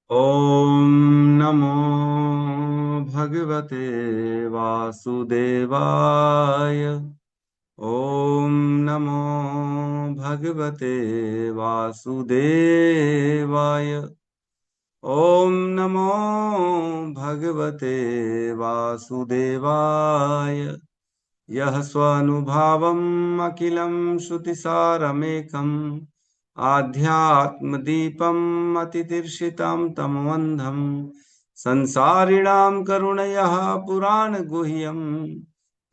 ॐ नमो भगवते वासुदेवाय। ॐ नमो भगवते वासुदेवाय। ॐ नमो भगवते वासुदेवाय। यः स्वनुभावम् अखिलं श्रुतिसारमेकम् आध्यात्मदीपम् अतितीर्षितां तमोऽन्धम् संसारिणां करुणयः पुराणगुह्यम्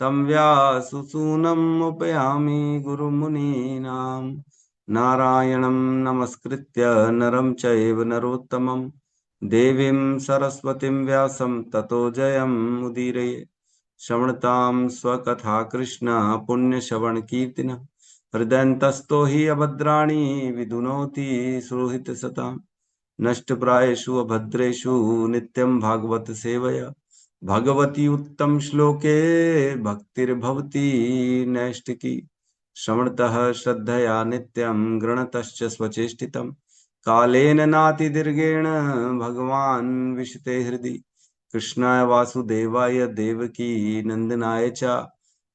तं व्याससूनम् उपयामि गुरुमुनीनां। नारायणं नमस्कृत्य नरं चैव नरोत्तमं देवीं सरस्वतीं व्यासं ततो जयमुदीरये। श्रवणतां स्वकथा कृष्ण पुण्यश्रवण कीर्तिन हृदयन्तस्तो हि अभद्राणि विधुनोति सुहृत सताम्। नष्टप्रायेषु अभद्रेषु नित्यं भागवत सेवया भगवती उत्तम श्लोके भक्तिर्भवति नैष्टिकी। श्रवणतः श्रद्धया नित्यं गृणतश्च स्वचेष्टितं कालेन नातिदीर्घेण भगवान् विशते हृदि। कृष्णाय वासुदेवाय देवकी नंदनाय च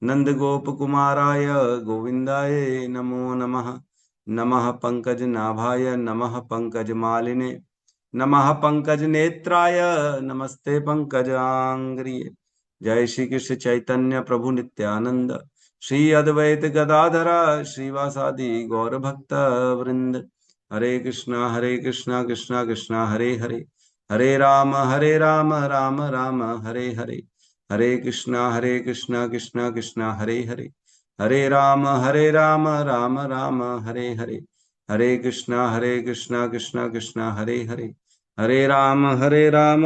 नंदगोपकुमाराय गोविन्दाय नमो नमः। नमः पंकजनाभाय नमः पंकजमालिने नमः पंकजनेत्राय नमस्ते पंकजांग्रिये। जय श्री कृष्ण चैतन्य प्रभु नित्यानंद श्री अद्वैत गदाधर श्रीवासादि गौर भक्त वृंद। हरे कृष्णा कृष्णा कृष्णा हरे हरे हरे राम राम राम हरे हरे। हरे कृष्णा कृष्णा कृष्णा हरे हरे हरे राम राम राम हरे हरे। हरे कृष्णा कृष्णा कृष्णा हरे हरे हरे राम राम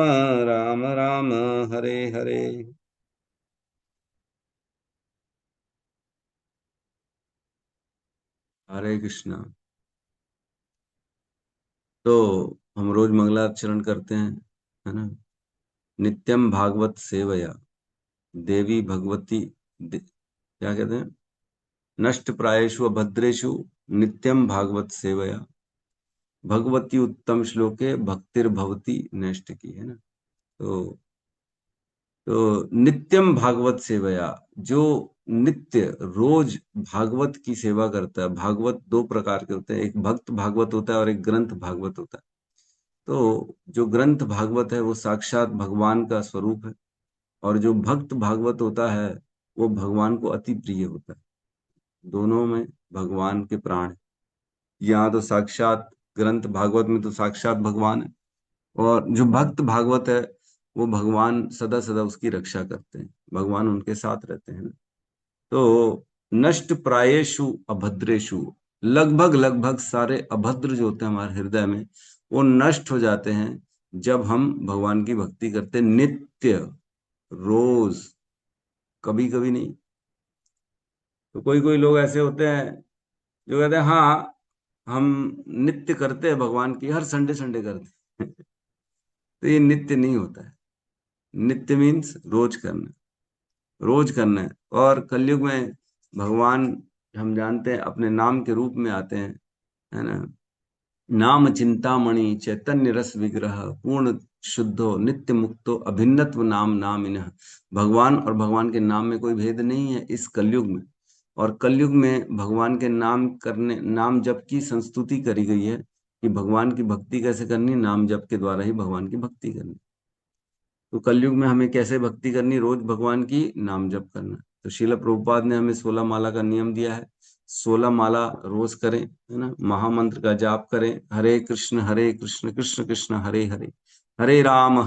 राम हरे हरे। हरे कृष्णा। तो हम रोज मंगलाचरण करते हैं, है ना। नित्यम भागवत सेवया देवी भगवती क्या कहते हैं, नष्ट प्रायेषु अभद्रेषु नित्यम भागवत सेवया भगवती उत्तम श्लोके भक्तिर्भवती नष्ट की, है ना। तो नित्यम भागवत सेवया, जो नित्य रोज भागवत की सेवा करता है। भागवत दो प्रकार के होते हैं, एक भक्त भागवत होता है और एक ग्रंथ भागवत होता है। तो जो ग्रंथ भागवत है वो साक्षात भगवान का स्वरूप है, और जो भक्त भागवत होता है वो भगवान को अति प्रिय होता है। दोनों में भगवान के प्राण है। यहाँ तो साक्षात ग्रंथ भागवत में तो साक्षात भगवान है, और जो भक्त भागवत है वो भगवान सदा सदा उसकी रक्षा करते हैं, भगवान उनके साथ रहते हैं ना। तो नष्ट प्रायेषु अभद्रेषु, लगभग लगभग सारे अभद्र जो होते हैं हमारे हृदय में वो नष्ट हो जाते हैं जब हम भगवान की भक्ति करते हैं नित्य, रोज, कभी कभी नहीं। तो कोई कोई लोग ऐसे होते हैं जो कहते हैं हाँ हम नित्य करते हैं भगवान की, हर संडे संडे करते हैं। तो ये नित्य नहीं होता है। नित्य मीन्स रोज करना, रोज करना है। और कलयुग में भगवान, हम जानते हैं, अपने नाम के रूप में आते हैं, है ना। नाम चिंतामणि चैतन्य रस विग्रह पूर्ण शुद्धो नित्य मुक्तो अभिन्नत्व नाम नाम इनः। भगवान और भगवान के नाम में कोई भेद नहीं है इस कलयुग में। और कलयुग में भगवान के नाम करने, नाम जप की संस्तुति करी गई है कि भगवान की भक्ति कैसे करनी, नाम जप के द्वारा ही भगवान की भक्ति करनी। तो कलयुग में हमें कैसे भक्ति करनी, रोज भगवान की नाम जप करना। तो श्रील प्रभुपाद ने हमें 16 माला का नियम दिया है। 16 माला रोज करें, है ना। महामंत्र का जाप करें, हरे कृष्ण कृष्ण कृष्ण हरे हरे, हरे राम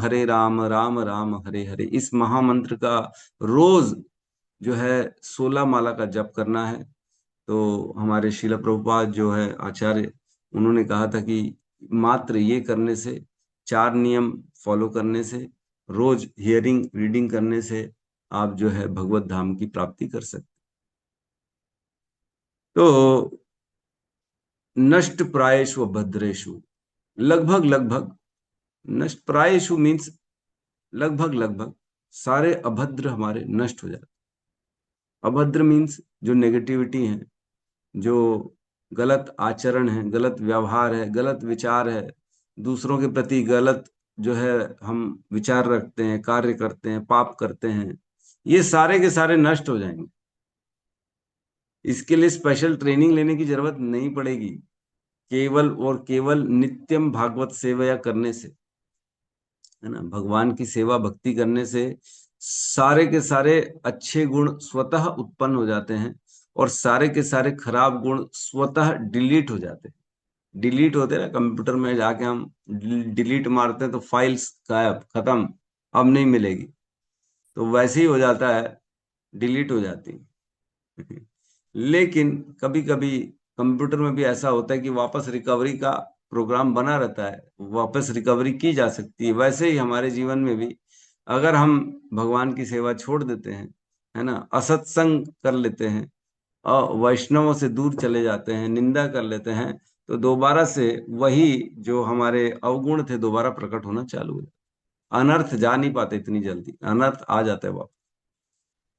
राम राम हरे हरे। इस महामंत्र का रोज जो है 16 माला का जप करना है। तो हमारे श्रील प्रभुपाद जो है आचार्य, उन्होंने कहा था कि मात्र ये करने से, 4 नियम फॉलो करने से, रोज हियरिंग रीडिंग करने से आप जो है भगवत धाम की प्राप्ति कर सकते। तो नष्ट प्रायेषु भद्रेषु, लगभग लगभग, नष्ट प्रायेषु मीन्स लगभग लगभग सारे अभद्र हमारे नष्ट हो जाते। अभद्र मीन्स जो नेगेटिविटी है, जो गलत आचरण है, गलत व्यवहार है, गलत विचार है, दूसरों के प्रति गलत जो है हम विचार रखते हैं, कार्य करते हैं, पाप करते हैं, ये सारे के सारे नष्ट हो जाएंगे। इसके लिए स्पेशल ट्रेनिंग लेने की जरूरत नहीं पड़ेगी। केवल और केवल नित्यम भागवत सेवया करने से, है ना, भगवान की सेवा भक्ति करने से सारे के सारे अच्छे गुण स्वतः उत्पन्न हो जाते हैं, और सारे के सारे खराब गुण स्वतः डिलीट हो जाते हैं। डिलीट होते हैं ना, कंप्यूटर में जाके हम डिलीट मारते हैं तो फाइल्स गायब, खत्म, अब नहीं मिलेगी। तो वैसे ही हो जाता है, डिलीट हो जाती है। लेकिन कभी कभी कंप्यूटर में भी ऐसा होता है कि वापस रिकवरी का प्रोग्राम बना रहता है, वापस रिकवरी की जा सकती है। वैसे ही हमारे जीवन में भी अगर हम भगवान की सेवा छोड़ देते हैं, है ना, असत्संग कर लेते हैं और वैष्णवों से दूर चले जाते हैं, निंदा कर लेते हैं, तो दोबारा से वही जो हमारे अवगुण थे दोबारा प्रकट होना चालू हो जाते। अनर्थ जा नहीं पाते इतनी जल्दी, अनर्थ आ जाते हैं वापस।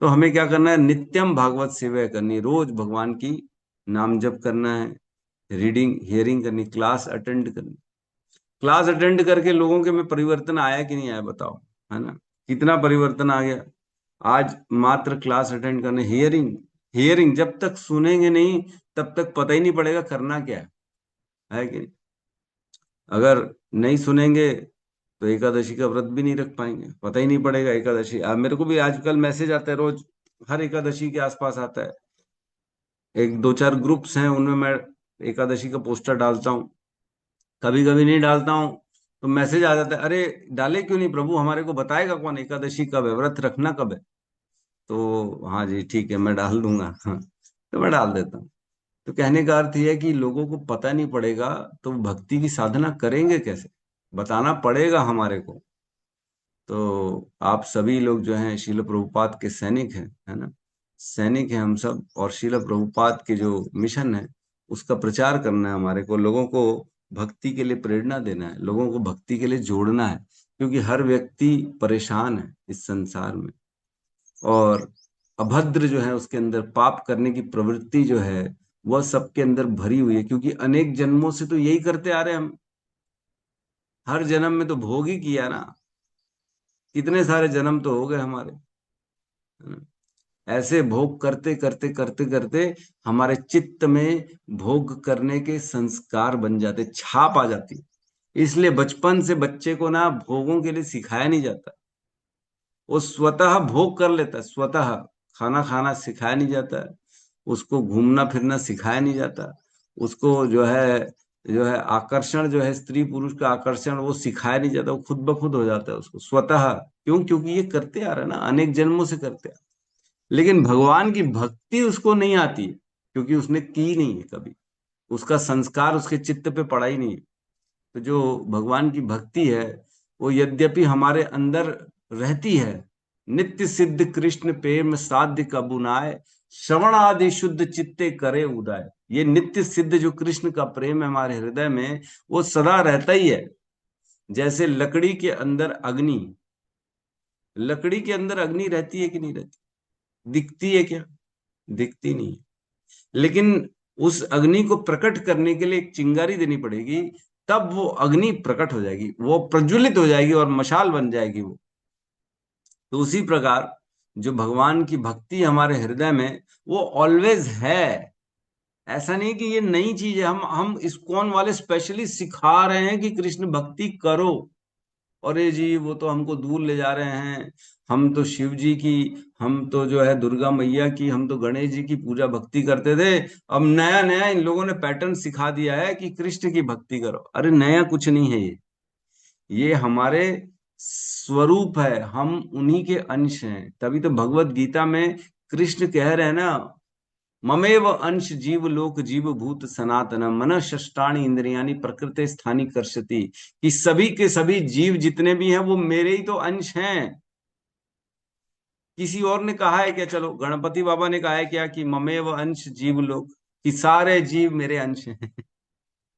तो हमें क्या करना है, नित्यम भागवत सेवा करनी है, रोज भगवान की नाम जप करना है, रीडिंग हियरिंग करनी, क्लास अटेंड करनी। क्लास अटेंड करके लोगों के में परिवर्तन आया कि नहीं आया बताओ, है ना, कितना परिवर्तन आ गया। आज मात्र क्लास अटेंड करने, हियरिंग, हियरिंग जब तक सुनेंगे नहीं तब तक पता ही नहीं पड़ेगा करना क्या है कि नहीं। अगर नहीं सुनेंगे तो एकादशी का व्रत भी नहीं रख पाएंगे, पता ही नहीं पड़ेगा एकादशी। मेरे को भी आजकल मैसेज आता है रोज, हर एकादशी के आसपास आता है। एक दो चार ग्रुप्स हैं, उनमें मैं एकादशी का पोस्टर डालता हूँ, कभी कभी नहीं डालता हूँ तो मैसेज आ जाता है, अरे डाले क्यों नहीं प्रभु, हमारे को बताएगा कौन एकादशी कब है, व्रत रखना कब है। तो हाँ जी ठीक है, मैं डाल दूंगा। हाँ, तो मैं डाल देता हूँ। तो कहने का अर्थ यह है कि लोगों को पता नहीं पड़ेगा तो भक्ति की साधना करेंगे कैसे, बताना पड़ेगा हमारे को। तो आप सभी लोग जो हैं शिल प्रभुपाद के सैनिक हैं, है ना, सैनिक हैं हम सब, और शिल प्रभुपाद के जो मिशन है उसका प्रचार करना है हमारे को, लोगों को भक्ति के लिए प्रेरणा देना है, लोगों को भक्ति के लिए जोड़ना है। क्योंकि हर व्यक्ति परेशान है इस संसार में, और अभद्र जो है उसके अंदर पाप करने की प्रवृत्ति जो है वह सबके अंदर भरी हुई है, क्योंकि अनेक जन्मों से तो यही करते आ रहे हैं हम, हर जन्म में तो भोग ही किया ना, कितने सारे जन्म तो हो गए हमारे, है ना? ऐसे भोग करते करते करते करते हमारे चित्त में भोग करने के संस्कार बन जाते, छाप आ जाती। इसलिए बचपन से बच्चे को ना भोगों के लिए सिखाया नहीं जाता, वो स्वतः भोग कर लेता है, स्वतः खाना खाना सिखाया नहीं जाता है, उसको घूमना फिरना सिखाया नहीं जाता, उसको जो है आकर्षण, जो है स्त्री पुरुष का आकर्षण वो सिखाया नहीं जाता, वो खुद ब खुद हो जाता है उसको स्वतः। क्यों? क्योंकि ये करते आ रहा है ना, अनेक जन्मों से करते आ रहा है। लेकिन भगवान की भक्ति उसको नहीं आती है, क्योंकि उसने की नहीं है कभी, उसका संस्कार उसके चित्त पे पड़ा ही नहीं है। तो जो भगवान की भक्ति है वो यद्यपि हमारे अंदर रहती है, नित्य सिद्ध कृष्ण प्रेम साध्य कबू नाय, श्रवण आदि शुद्ध चित्ते करे उदय। ये नित्य सिद्ध जो कृष्ण का प्रेम है हमारे हृदय में, वो सदा रहता ही है। जैसे लकड़ी के अंदर अग्नि, लकड़ी के अंदर अग्नि रहती है कि नहीं रहती, दिखती है क्या? दिखती नहीं है। लेकिन उस अग्नि को प्रकट करने के लिए एक चिंगारी देनी पड़ेगी, तब वो अग्नि प्रकट हो जाएगी, वो प्रज्वलित हो जाएगी और मशाल बन जाएगी वो। तो उसी प्रकार जो भगवान की भक्ति हमारे हृदय में, वो ऑलवेज है। ऐसा नहीं कि ये नई चीज है, हम इस्कॉन वाले स्पेशली सिखा रहे हैं कि कृष्ण भक्ति करो। अरे जी वो तो हमको दूर ले जा रहे हैं, हम तो शिव जी की, हम तो जो है दुर्गा मैया की, हम तो गणेश जी की पूजा भक्ति करते थे, अब नया नया इन लोगों ने पैटर्न सिखा दिया है कि कृष्ण की भक्ति करो। अरे नया कुछ नहीं है ये हमारे स्वरूप है, हम उन्हीं के अंश हैं। तभी तो भगवत गीता में कृष्ण कह रहे हैं ना, ममेव अंश जीव लोक जीव भूत सनातन मन षष्टाणी इंद्रियाणी प्रकृति स्थानी कर्षति, कि सभी के सभी जीव जितने भी हैं वो मेरे ही तो अंश हैं। किसी और ने कहा है क्या? चलो गणपति बाबा ने कहा है क्या कि ममेव अंश जीव लोक, कि सारे जीव मेरे अंश हैं?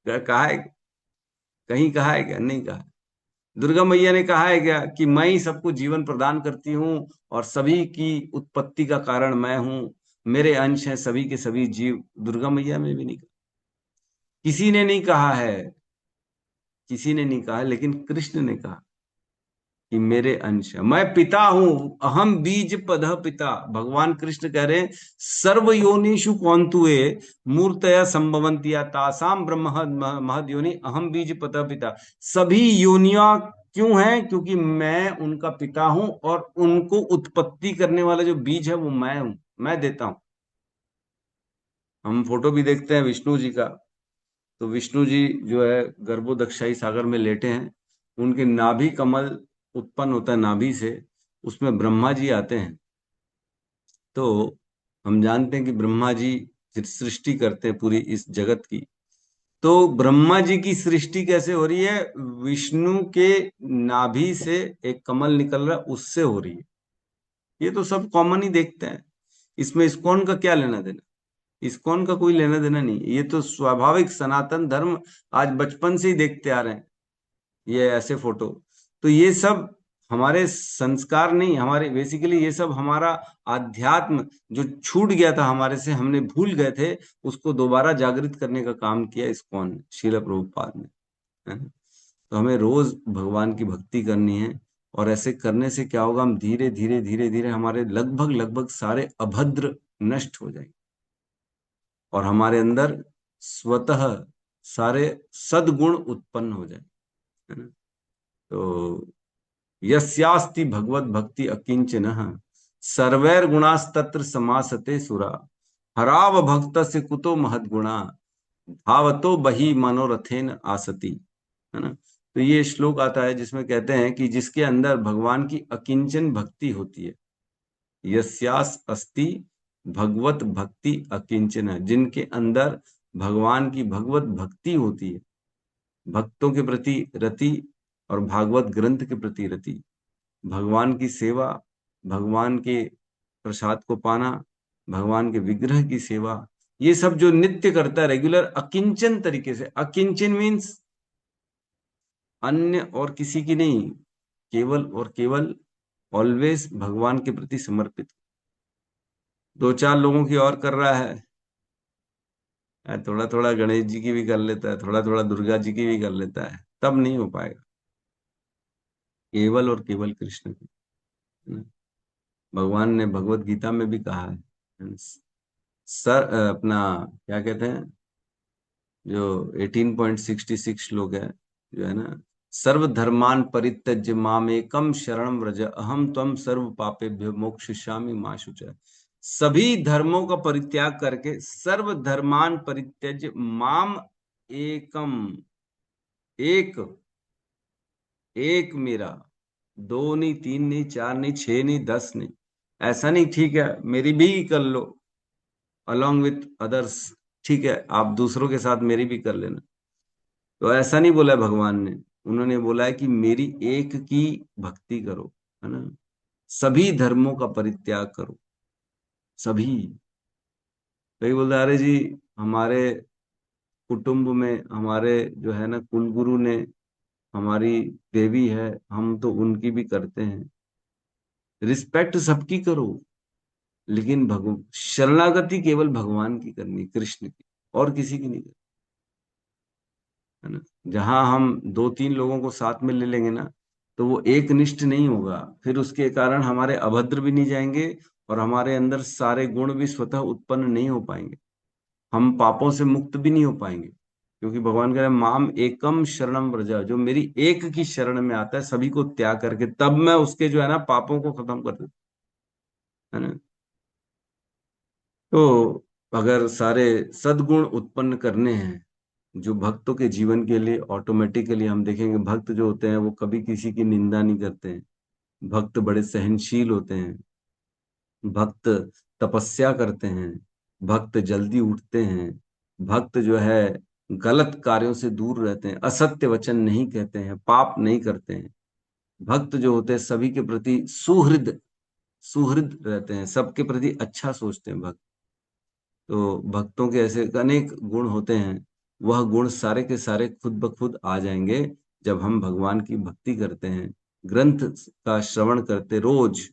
कहा है? कहीं कहा है क्या? नहीं कहा। दुर्गा मैया ने कहा है क्या कि मैं ही सबको जीवन प्रदान करती हूँ और सभी की उत्पत्ति का कारण मैं हूँ, मेरे अंश हैं सभी के सभी जीव? दुर्गा मैया में भी नहीं कहा। किसी ने नहीं कहा है किसी ने नहीं कहा है, लेकिन कृष्ण ने कहा कि मेरे अंश है। मैं पिता हूं, अहम बीज पदः पिता। भगवान कृष्ण कह रहे हैं सर्व योनिषु कौंतुए मूर्तया संभवंतिया तासाम ब्रह्म महद योनि अहम बीज पदः पिता। सभी योनियां क्यों हैं? क्योंकि मैं उनका पिता हूं, और उनको उत्पत्ति करने वाला जो बीज है वो मैं हूं, मैं देता हूं। हम फोटो भी देखते हैं विष्णु जी का, तो विष्णु जी जो है गर्भोदक्षाई सागर में लेटे हैं, उनके नाभि कमल उत्पन्न होता है नाभि से, उसमें ब्रह्मा जी आते हैं। तो हम जानते हैं कि ब्रह्मा जी फिर सृष्टि करते हैं पूरी इस जगत की। तो ब्रह्मा जी की सृष्टि कैसे हो रही है? विष्णु के नाभि से एक कमल निकल रहा है, उससे हो रही है। ये तो सब कॉमन ही देखते हैं, इसमें इस्कॉन का क्या लेना देना? इस्कॉन का कोई लेना देना नहीं, ये तो स्वाभाविक सनातन धर्म आज बचपन से ही देखते आ रहे हैं ये ऐसे फोटो। तो ये सब हमारे संस्कार नहीं, हमारे बेसिकली ये सब हमारा आध्यात्म जो छूट गया था हमारे से, हमने भूल गए थे, उसको दोबारा जागृत करने का काम किया इस्कॉन ने, श्रील प्रभुपाद ने, है ना? तो हमें रोज भगवान की भक्ति करनी है, और ऐसे करने से क्या होगा, हम धीरे धीरे धीरे धीरे हमारे लगभग लगभग सारे अभद्र नष्ट हो जाएंगे, और हमारे अंदर स्वतः सारे सद्गुण उत्पन्न हो जाए, है ना? तो यस्यास्ति भगवत भक्ति अकिंचनः सर्वैर गुणास्तत्र समासते सुरा हराव भक्त से कुतो महद्गुणा भावतो बही मनोरथेन आसति, है ना? तो ये श्लोक आता है जिसमें कहते हैं कि जिसके अंदर भगवान की अकिंचन भक्ति होती है, यस्यास अस्ति भगवत भक्ति अकिंचन, जिनके अंदर भगवान की भगवत भक्ति होती है, भक्तों के प्रति रति और भागवत ग्रंथ के प्रति रति, भगवान की सेवा, भगवान के प्रसाद को पाना, भगवान के विग्रह की सेवा, ये सब जो नित्य करता है रेगुलर अकिंचन तरीके से। अकिंचन मीन्स अन्य और किसी की नहीं, केवल और केवल ऑलवेज भगवान के प्रति समर्पित। दो चार लोगों की और कर रहा है, थोड़ा थोड़ा गणेश जी की भी कर लेता है, थोड़ा थोड़ा दुर्गा जी की भी कर लेता है, तब नहीं हो पाएगा। केवल और केवल कृष्ण की, है ना? भगवान ने भगवत गीता में भी कहा है, सर अपना क्या कहते हैं, जो 18.66 श्लोक है जो है ना, सर्वधर्मान परित्यज्य मामेकम शरणम व्रज अहम त्वम सर्व पापेभ्यो मोक्षयिष्यामि मा शुचः। सभी धर्मों का परित्याग करके, सर्व धर्मान परित्यज्य माम एकम, एक, एक मेरा, दो नहीं, तीन नहीं, चार नहीं, छह नहीं, 10 नहीं, ऐसा नहीं, ठीक है मेरी भी कर लो अलोंग विथ अदर्स, ठीक है आप दूसरों के साथ मेरी भी कर लेना। तो ऐसा नहीं बोला है भगवान ने, उन्होंने बोला है कि मेरी एक की भक्ति करो, है ना? सभी धर्मों का परित्याग करो, सभी। कई बोलते हैं, अरे जी हमारे कुटुंब में हमारे जो है ना कुलगुरु ने, हमारी देवी है, हम तो उनकी भी करते हैं। रिस्पेक्ट सबकी करो, लेकिन शरणागति केवल भगवान की करनी, कृष्ण की, और किसी की नहीं करनी, है ना? जहां हम दो तीन लोगों को साथ में ले लेंगे ना, तो वो एक निष्ठ नहीं होगा, फिर उसके कारण हमारे अभद्र भी नहीं जाएंगे, और हमारे अंदर सारे गुण भी स्वतः उत्पन्न नहीं हो पाएंगे, हम पापों से मुक्त भी नहीं हो पाएंगे। क्योंकि भगवान कह रहे हैं माम एकम शरणम व्रजा, जो मेरी एक की शरण में आता है सभी को त्याग करके, तब मैं उसके जो है ना पापों को खत्म कर देता, है ना? तो अगर सारे सद्गुण उत्पन्न करने हैं जो भक्तों के जीवन के लिए, ऑटोमेटिकली हम देखेंगे भक्त जो होते हैं वो कभी किसी की निंदा नहीं करते हैं, भक्त बड़े सहनशील होते हैं, भक्त तपस्या करते हैं, भक्त जल्दी उठते हैं, भक्त जो है गलत कार्यों से दूर रहते हैं, असत्य वचन नहीं कहते हैं, पाप नहीं करते हैं। भक्त जो होते हैं सभी के प्रति सुहृद, सुहृद रहते हैं, सबके प्रति अच्छा सोचते हैं भक्त। तो भक्तों के ऐसे अनेक गुण होते हैं, वह गुण सारे के सारे खुद ब खुद आ जाएंगे जब हम भगवान की भक्ति करते हैं, ग्रंथ का श्रवण करते, रोज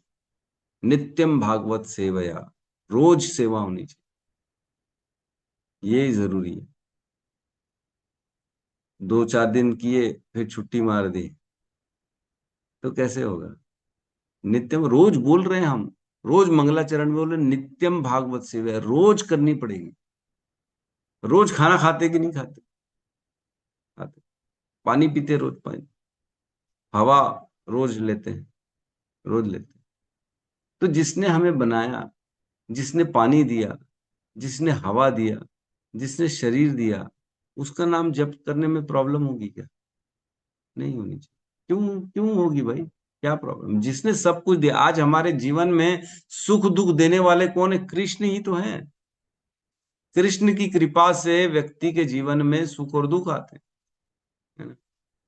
नित्यम भागवत सेवया, रोज सेवा होनी चाहिए, ये जरूरी है। दो चार दिन किए फिर छुट्टी मार दी, तो कैसे होगा? नित्यम रोज बोल रहे हैं हम, रोज मंगलाचरण में बोल रहे हैं, नित्यम भागवत सेवा रोज करनी पड़ेगी। रोज खाना खाते कि नहीं खाते? खाते। पानी पीते रोज पानी, हवा रोज लेते हैं, रोज लेते हैं। तो जिसने हमें बनाया, जिसने पानी दिया, जिसने हवा दिया, जिसने शरीर दिया, उसका नाम जप करने में प्रॉब्लम होगी क्या? नहीं होनी चाहिए। क्यों क्यों होगी भाई? क्या प्रॉब्लम? जिसने सब कुछ दिया, आज हमारे जीवन में सुख दुख देने वाले कौन है? कृष्ण ही तो है। कृष्ण की कृपा से व्यक्ति के जीवन में सुख और दुख आते हैं, है ना?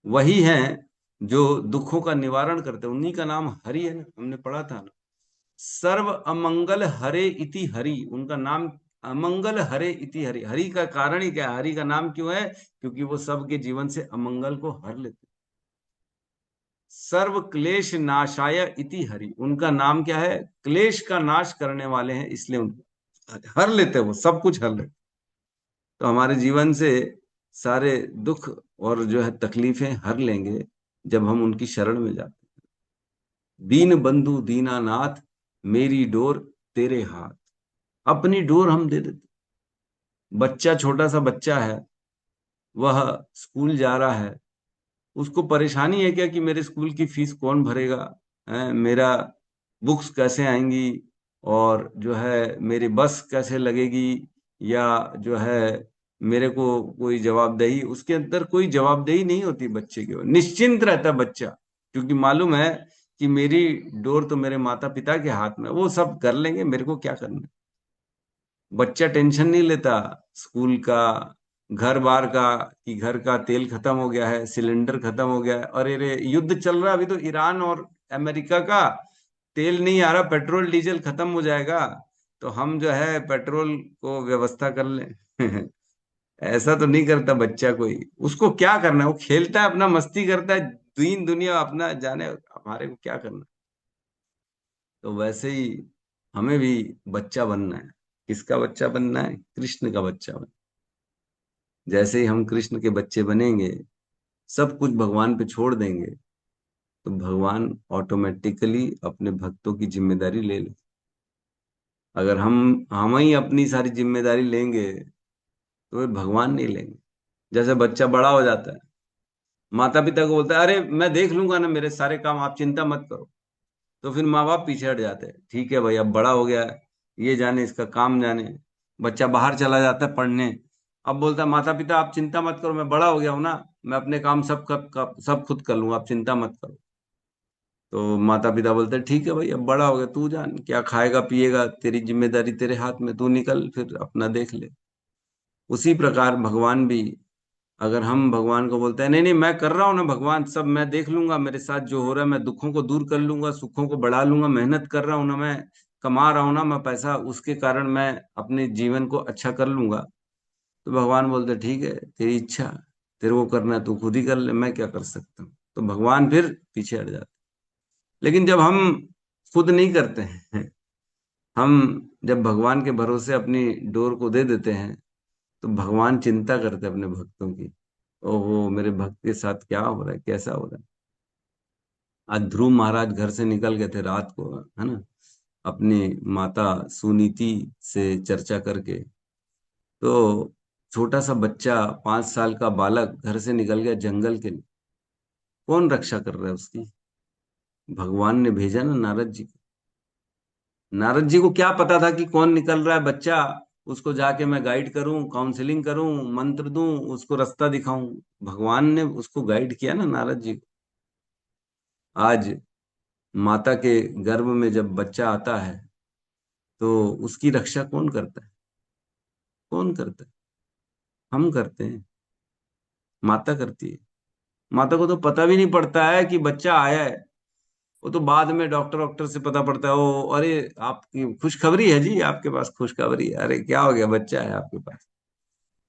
वही है जो दुखों का निवारण करते हैं, उन्हीं का नाम हरि है ना, हमने पढ़ा था ना। सर्व अमंगल हरे इति हरि, उनका नाम अमंगल हरे इति हरि। हरि का कारण ही क्या है? हरि का नाम क्यों है? क्योंकि वो सबके जीवन से अमंगल को हर लेते। सर्व क्लेश नाशाय इति हरि, उनका नाम क्या है? क्लेश का नाश करने वाले हैं, इसलिए उनको हर लेते हैं, वो सब कुछ हर लेते। तो हमारे जीवन से सारे दुख और जो है तकलीफें हर लेंगे जब हम उनकी शरण में जाते हैं। दीन बंधु दीनानाथ, मेरी डोर तेरे हाथ। अपनी डोर हम दे देते। बच्चा, छोटा सा बच्चा है, वह स्कूल जा रहा है, उसको परेशानी है क्या कि मेरे स्कूल की फीस कौन भरेगा, मेरा बुक्स कैसे आएंगी, और जो है मेरी बस कैसे लगेगी, या जो है मेरे को कोई जवाबदेही, उसके अंदर कोई जवाबदेही नहीं होती बच्चे की। निश्चिंत रहता है बच्चा, क्योंकि मालूम है कि मेरी डोर तो मेरे माता पिता के हाथ में है, वो सब कर लेंगे, मेरे को क्या करना है। बच्चा टेंशन नहीं लेता स्कूल का, घर बार का, कि घर का तेल खत्म हो गया है, सिलेंडर खत्म हो गया है, अरे रे युद्ध चल रहा है अभी तो ईरान और अमेरिका का, तेल नहीं आ रहा, पेट्रोल डीजल खत्म हो जाएगा, तो हम जो है पेट्रोल को व्यवस्था कर लें। ऐसा तो नहीं करता बच्चा कोई, उसको क्या करना है? वो खेलता है, अपना मस्ती करता है, दीन दुनिया अपना जाने, हमारे को क्या करना। तो वैसे ही हमें भी बच्चा बनना है। किसका बच्चा बनना है? कृष्ण का बच्चा बनना। जैसे ही हम कृष्ण के बच्चे बनेंगे, सब कुछ भगवान पे छोड़ देंगे, तो भगवान ऑटोमेटिकली अपने भक्तों की जिम्मेदारी ले ले। अगर हम ही अपनी सारी जिम्मेदारी लेंगे, तो वे भगवान नहीं लेंगे। जैसे बच्चा बड़ा हो जाता है, माता पिता को बोलता है अरे मैं देख लूंगा ना मेरे सारे काम, आप चिंता मत करो। तो फिर माँ बाप पीछे हट जाते हैं, ठीक है भाई अब बड़ा हो गया है, ये जाने इसका काम जाने। बच्चा बाहर चला जाता है पढ़ने, अब बोलता है माता पिता आप चिंता मत करो, मैं बड़ा हो गया हूं ना, मैं अपने काम सब खुद कर लूंगा, आप चिंता मत करो। तो माता पिता बोलते हैं ठीक है भाई अब बड़ा हो गया, तू जान क्या खाएगा पिएगा, तेरी जिम्मेदारी तेरे हाथ में, तू निकल फिर अपना देख ले। उसी प्रकार भगवान भी, अगर हम भगवान को बोलते हैं नहीं नहीं मैं कर रहा हूं ना भगवान, सब मैं देख लूंगा, मेरे साथ जो हो रहा है मैं दुखों को दूर कर लूंगा, सुखों को बढ़ा लूंगा, मेहनत कर रहा हूं ना मैं, कमा रहा हूं ना मैं पैसा, उसके कारण मैं अपने जीवन को अच्छा कर लूंगा। तो भगवान बोलते ठीक है तेरी इच्छा, तेरे को करना है तू खुद ही कर ले, मैं क्या कर सकता हूँ। तो भगवान फिर पीछे हट जाते। लेकिन जब हम खुद नहीं करते हैं, हम जब भगवान के भरोसे अपनी डोर को दे देते हैं, तो भगवान चिंता करते हैं अपने भक्तों की। ओहो मेरे भक्त के साथ क्या हो रहा है, कैसा हो रहा है। आज ध्रुव महाराज घर से निकल गए थे रात को, है ना, अपनी माता सुनीति से चर्चा करके। तो छोटा सा बच्चा, 5 साल का बालक घर से निकल गया जंगल के लिए। कौन रक्षा कर रहा है उसकी? भगवान ने भेजा ना, नारद जी को। नारद जी को क्या पता था कि कौन निकल रहा है बच्चा, उसको जाके मैं गाइड करूं, काउंसलिंग करूं, मंत्र दूं, उसको रास्ता दिखाऊं। भगवान ने उसको गाइड किया ना, नारद जी को। आज माता के गर्भ में जब बच्चा आता है, तो उसकी रक्षा कौन करता है? कौन करता है? हम करते हैं, माता करती है। माता को तो पता भी नहीं पड़ता है कि बच्चा आया है, वो तो बाद में डॉक्टर डॉक्टर से पता पड़ता है। ओ अरे आपकी खुशखबरी है जी, आपके पास खुशखबरी है, अरे क्या हो गया बच्चा है आपके पास।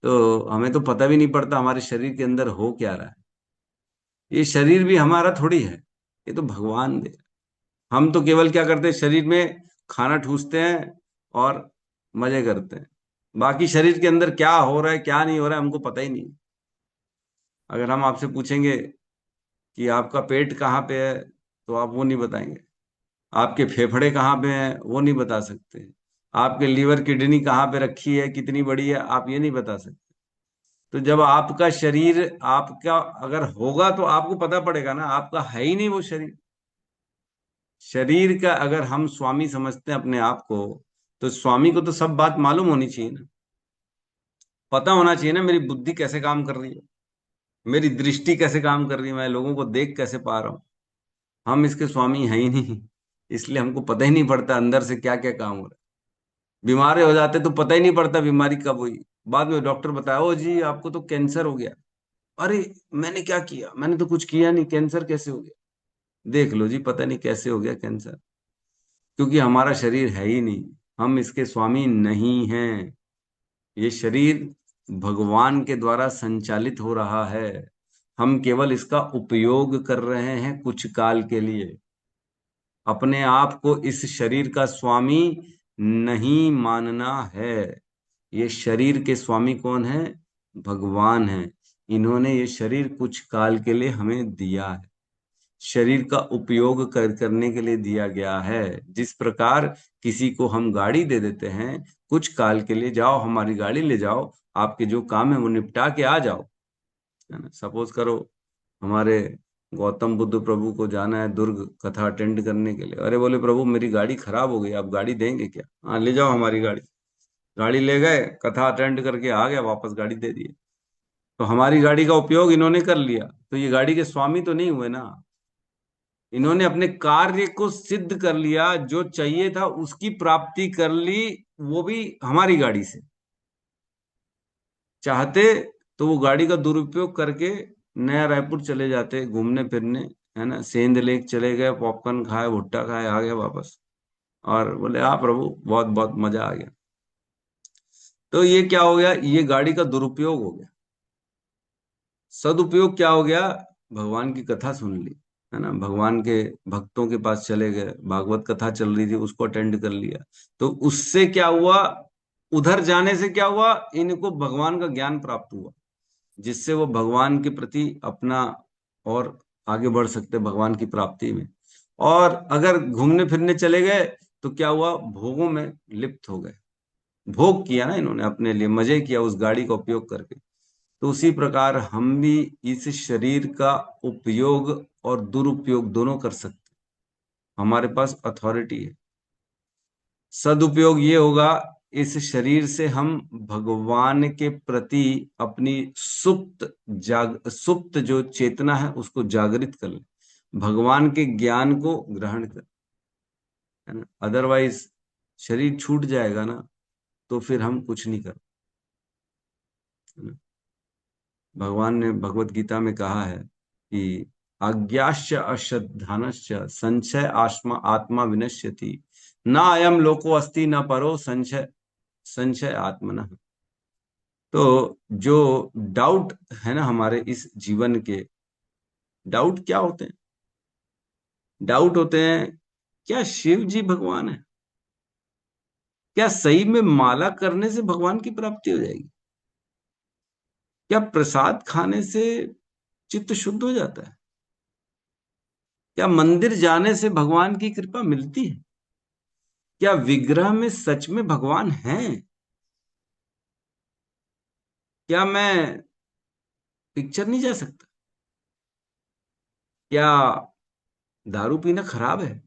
तो हमें तो पता भी नहीं पड़ता हमारे शरीर के अंदर हो क्या रहा है। ये शरीर भी हमारा थोड़ी है, ये तो भगवान दे। हम तो केवल क्या करते हैं, शरीर में खाना ठूसते हैं और मजे करते हैं। बाकी शरीर के अंदर क्या हो रहा है क्या नहीं हो रहा है हमको पता ही नहीं। अगर हम आपसे पूछेंगे कि आपका पेट कहाँ पे है, तो आप वो नहीं बताएंगे। आपके फेफड़े कहाँ पे हैं, वो नहीं बता सकते। आपके लीवर किडनी कहाँ पे रखी है, कितनी बड़ी है, आप ये नहीं बता सकते। तो जब आपका शरीर आपका अगर होगा तो आपको पता पड़ेगा ना, आपका है ही नहीं वो शरीर। शरीर का अगर हम स्वामी समझते हैं अपने आप को, तो स्वामी को तो सब बात मालूम होनी चाहिए ना। पता होना चाहिए ना, मेरी बुद्धि कैसे काम कर रही है, मेरी दृष्टि कैसे काम कर रही है, मैं लोगों को देख कैसे पा रहा हूँ। हम इसके स्वामी हैं ही नहीं, इसलिए हमको पता ही नहीं पड़ता अंदर से क्या क्या काम हो रहा है। बीमार हो जाते तो पता ही नहीं पड़ता बीमारी कब हुई। बाद में डॉक्टर बताया, ओ जी आपको तो कैंसर हो गया। अरे मैंने क्या किया, मैंने तो कुछ किया नहीं, कैंसर कैसे हो गया। देख लो जी, पता नहीं कैसे हो गया कैंसर, क्योंकि हमारा शरीर है ही नहीं, हम इसके स्वामी नहीं हैं। ये शरीर भगवान के द्वारा संचालित हो रहा है, हम केवल इसका उपयोग कर रहे हैं कुछ काल के लिए। अपने आप को इस शरीर का स्वामी नहीं मानना है। ये शरीर के स्वामी कौन है? भगवान है। इन्होंने ये शरीर कुछ काल के लिए हमें दिया है, शरीर का उपयोग करने के लिए दिया गया है। जिस प्रकार किसी को हम गाड़ी दे देते हैं, कुछ काल के लिए जाओ हमारी गाड़ी ले जाओ, आपके जो काम है वो निपटा के आ जाओ, है ना। सपोज करो हमारे गौतम बुद्ध प्रभु को जाना है दुर्ग कथा अटेंड करने के लिए। अरे बोले प्रभु मेरी गाड़ी खराब हो गई, आप गाड़ी देंगे क्या? हाँ ले जाओ हमारी गाड़ी। गाड़ी ले गए, कथा अटेंड करके आ गया, वापस गाड़ी दे दिए। तो हमारी गाड़ी का उपयोग इन्होंने कर लिया, तो ये गाड़ी के स्वामी तो नहीं हुए ना। इन्होंने अपने कार्य को सिद्ध कर लिया, जो चाहिए था उसकी प्राप्ति कर ली, वो भी हमारी गाड़ी से। चाहते तो वो गाड़ी का दुरुपयोग करके नया रायपुर चले जाते घूमने फिरने, है ना, सेंध लेक चले गए, पॉपकॉर्न खाए, भुट्टा खाए, आ गए वापस। और बोले हाँ प्रभु बहुत बहुत मजा आ गया। तो ये क्या हो गया, ये गाड़ी का दुरुपयोग हो गया। सदुपयोग क्या हो गया, भगवान की कथा सुन ली, है ना, भगवान के भक्तों के पास चले गए, भागवत कथा चल रही थी उसको अटेंड कर लिया। तो उससे क्या हुआ, उधर जाने से क्या हुआ, इनको भगवान का ज्ञान प्राप्त हुआ, जिससे वो भगवान के प्रति अपना और आगे बढ़ सकते भगवान की प्राप्ति में। और अगर घूमने फिरने चले गए तो क्या हुआ, भोगों में लिप्त हो गए। भोग किया ना इन्होंने, अपने लिए मजे किया उस गाड़ी का उपयोग करके। तो उसी प्रकार हम भी इस शरीर का उपयोग और दुरुपयोग दोनों कर सकते हैं, हमारे पास अथॉरिटी है। सदुपयोग ये होगा, इस शरीर से हम भगवान के प्रति अपनी सुप्त जो चेतना है उसको जागृत कर ले, भगवान के ज्ञान को ग्रहण कर, है ना। अदरवाइज शरीर छूट जाएगा ना, तो फिर हम कुछ नहीं कर, है ना। भगवान ने भगवत गीता में कहा है कि आज्ञाश्च अश्रद्धानश्च संशय आत्मा आत्मा विनश्यति, न अयम लोको अस्ति न परो संशय संशय आत्मनः। तो जो डाउट है ना हमारे इस जीवन के, डाउट क्या होते हैं? डाउट होते हैं, क्या शिव जी भगवान है? क्या सही में माला करने से भगवान की प्राप्ति हो जाएगी? क्या प्रसाद खाने से चित्त शुद्ध हो जाता है? क्या मंदिर जाने से भगवान की कृपा मिलती है? क्या विग्रह में सच में भगवान है? क्या मैं पिक्चर नहीं जा सकता? क्या दारू पीना खराब है?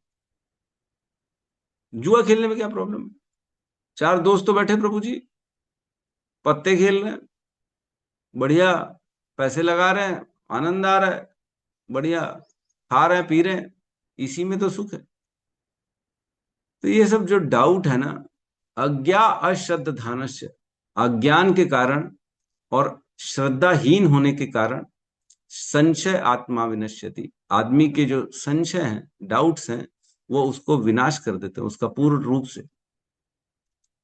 जुआ खेलने में क्या प्रॉब्लम है? चार दोस्त तो बैठे प्रभु जी, पत्ते खेल रहे हैं, बढ़िया, पैसे लगा रहे हैं, आनंद आ रहा है, बढ़िया, खा रहे हैं पी रहे हैं, इसी में तो सुख है। तो ये सब जो डाउट है ना, अज्ञा अश्रद्धानस्य, अज्ञान के कारण और श्रद्धाहीन होने के कारण संशय आत्मा विनश्यति, आदमी के जो संशय हैं, डाउट्स हैं, वो उसको विनाश कर देते हैं उसका पूर्ण रूप से,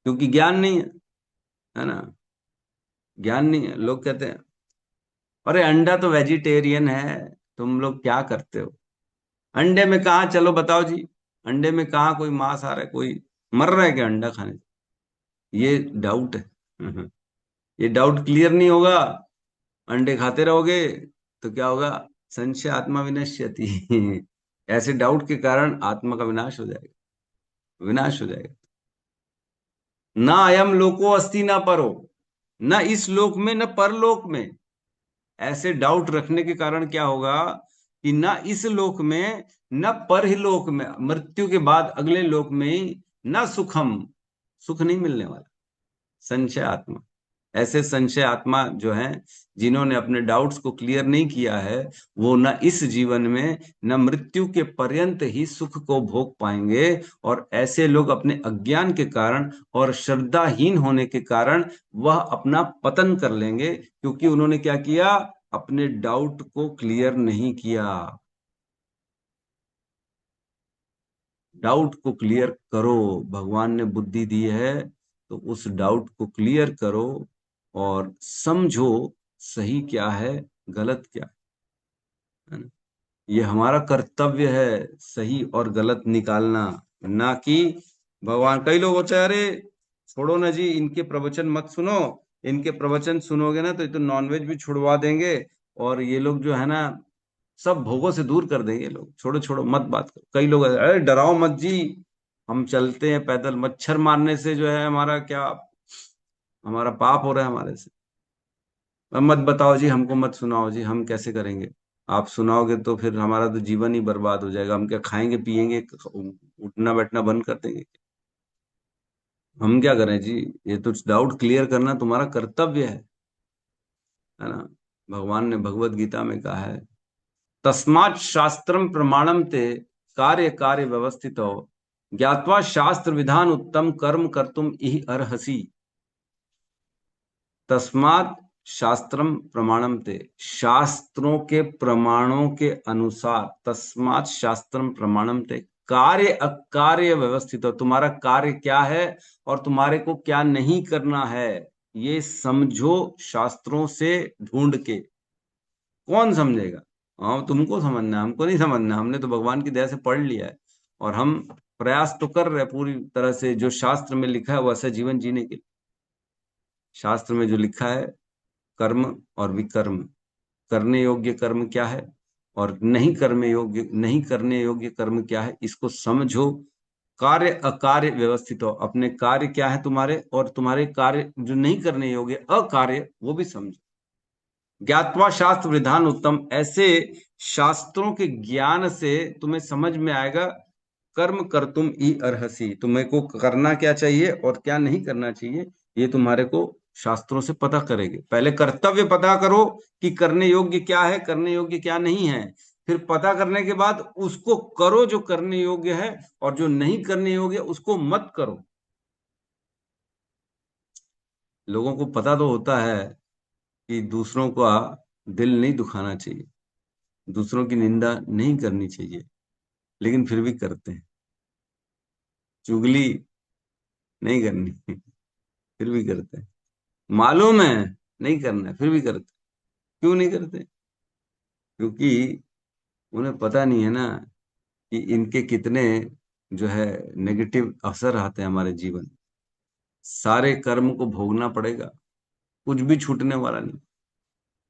क्योंकि ज्ञान नहीं है ना। ज्ञान नहीं है, लोग कहते हैं अरे अंडा तो वेजिटेरियन है, तुम लोग क्या करते हो? अंडे में कहाँ, चलो बताओ जी, अंडे में कहाँ कोई मांस आ रहा है, कोई मर रहा है क्या अंडा खाने से? ये डाउट है। ये डाउट क्लियर नहीं होगा, अंडे खाते रहोगे तो क्या होगा? संशय आत्मा विनश्यति। ऐसे डाउट के कारण आत्मा का विनाश हो जाएगा, विनाश हो जाएगा। ना अयम लोको अस्ति ना परो, न इस लोक में न परलोक में। ऐसे डाउट रखने के कारण क्या होगा कि ना इस लोक में न परलोक में, मृत्यु के बाद अगले लोक में ही न सुखम, सुख नहीं मिलने वाला। संशय आत्मा, ऐसे संशय आत्मा जो हैं, जिन्होंने अपने डाउट्स को क्लियर नहीं किया है, वो न इस जीवन में न मृत्यु के पर्यंत ही सुख को भोग पाएंगे। और ऐसे लोग अपने अज्ञान के कारण और श्रद्धाहीन होने के कारण वह अपना पतन कर लेंगे, क्योंकि उन्होंने क्या किया? अपने डाउट को क्लियर नहीं किया। डाउट को क्लियर करो, भगवान ने बुद्धि दी है तो उस डाउट को क्लियर करो और समझो सही क्या है, गलत क्या है ना? ये हमारा कर्तव्य है, सही और गलत निकालना, ना कि भगवान। कई लोग होते हैं, अरे छोड़ो ना जी, इनके प्रवचन मत सुनो, इनके प्रवचन सुनोगे ना तो ये तो नॉनवेज भी छुड़वा देंगे, और ये लोग जो है ना सब भोगों से दूर कर देंगे लोग, छोड़ो छोड़ो मत बात करो। कई लोग अरे डराओ मत जी, हम चलते हैं पैदल, मच्छर मारने से जो है हमारा क्या, हमारा पाप हो रहा है हमारे से। मत बताओ जी, हमको मत सुनाओ जी, हम कैसे करेंगे? आप सुनाओगे तो फिर हमारा तो जीवन ही बर्बाद हो जाएगा। हम क्या खाएंगे पिएंगे, उठना बैठना बंद कर देंगे? हम क्या करें जी? ये तो डाउट क्लियर करना तुम्हारा कर्तव्य है ना? भगवान ने भगवत गीता में कहा है, तस्मात् शास्त्रम प्रमाणम ते कार्य कार्य व्यवस्थितो ज्ञात्वा शास्त्र विधान उत्तम कर्म कर्तुम इहि अर्हसि। तस्मात् शास्त्रम प्रमाणम ते, शास्त्रों के प्रमाणों के अनुसार, तस्मात् शास्त्रम प्रमाणम ते कार्य अकार्य व्यवस्थित हो, तुम्हारा कार्य क्या है और तुम्हारे को क्या नहीं करना है, ये समझो शास्त्रों से ढूंढ के। कौन समझेगा? हाँ, तुमको समझना है, हमको नहीं समझना। हमने तो भगवान की दया से पढ़ लिया है, और हम प्रयास तो कर रहे हैं पूरी तरह से जो शास्त्र में लिखा है वैसा जीवन जीने के लिए। शास्त्र में जो लिखा है, कर्म और विकर्म, करने योग्य कर्म क्या है और नहीं करने योग्य कर्म क्या है, इसको समझो। कार्य अकार्य व्यवस्थित हो, अपने कार्य क्या है तुम्हारे, और तुम्हारे कार्य जो नहीं करने योग्य अकार्य, वो भी समझो। ज्ञात्वा शास्त्र विधान उत्तम, ऐसे शास्त्रों के ज्ञान से तुम्हें समझ में आएगा, कर्म कर तुम ई अर्हसी, तुम्हें को करना क्या चाहिए और क्या नहीं करना चाहिए, ये तुम्हारे को शास्त्रों से पता करेंगे। पहले कर्तव्य पता करो कि करने योग्य क्या है, करने योग्य क्या नहीं है। फिर पता करने के बाद उसको करो जो करने योग्य है, और जो नहीं करने योग्य उसको मत करो। लोगों को पता तो होता है कि दूसरों का दिल नहीं दुखाना चाहिए, दूसरों की निंदा नहीं करनी चाहिए, लेकिन फिर भी करते हैं। चुगली नहीं करनी, फिर भी करते हैं। मालूम है नहीं करना है, फिर भी करते हैं। क्यों नहीं करते? क्योंकि उन्हें पता नहीं है ना कि इनके कितने जो है नेगेटिव असर आते हैं हमारे जीवन में। सारे कर्म को भोगना पड़ेगा, कुछ भी छूटने वाला नहीं।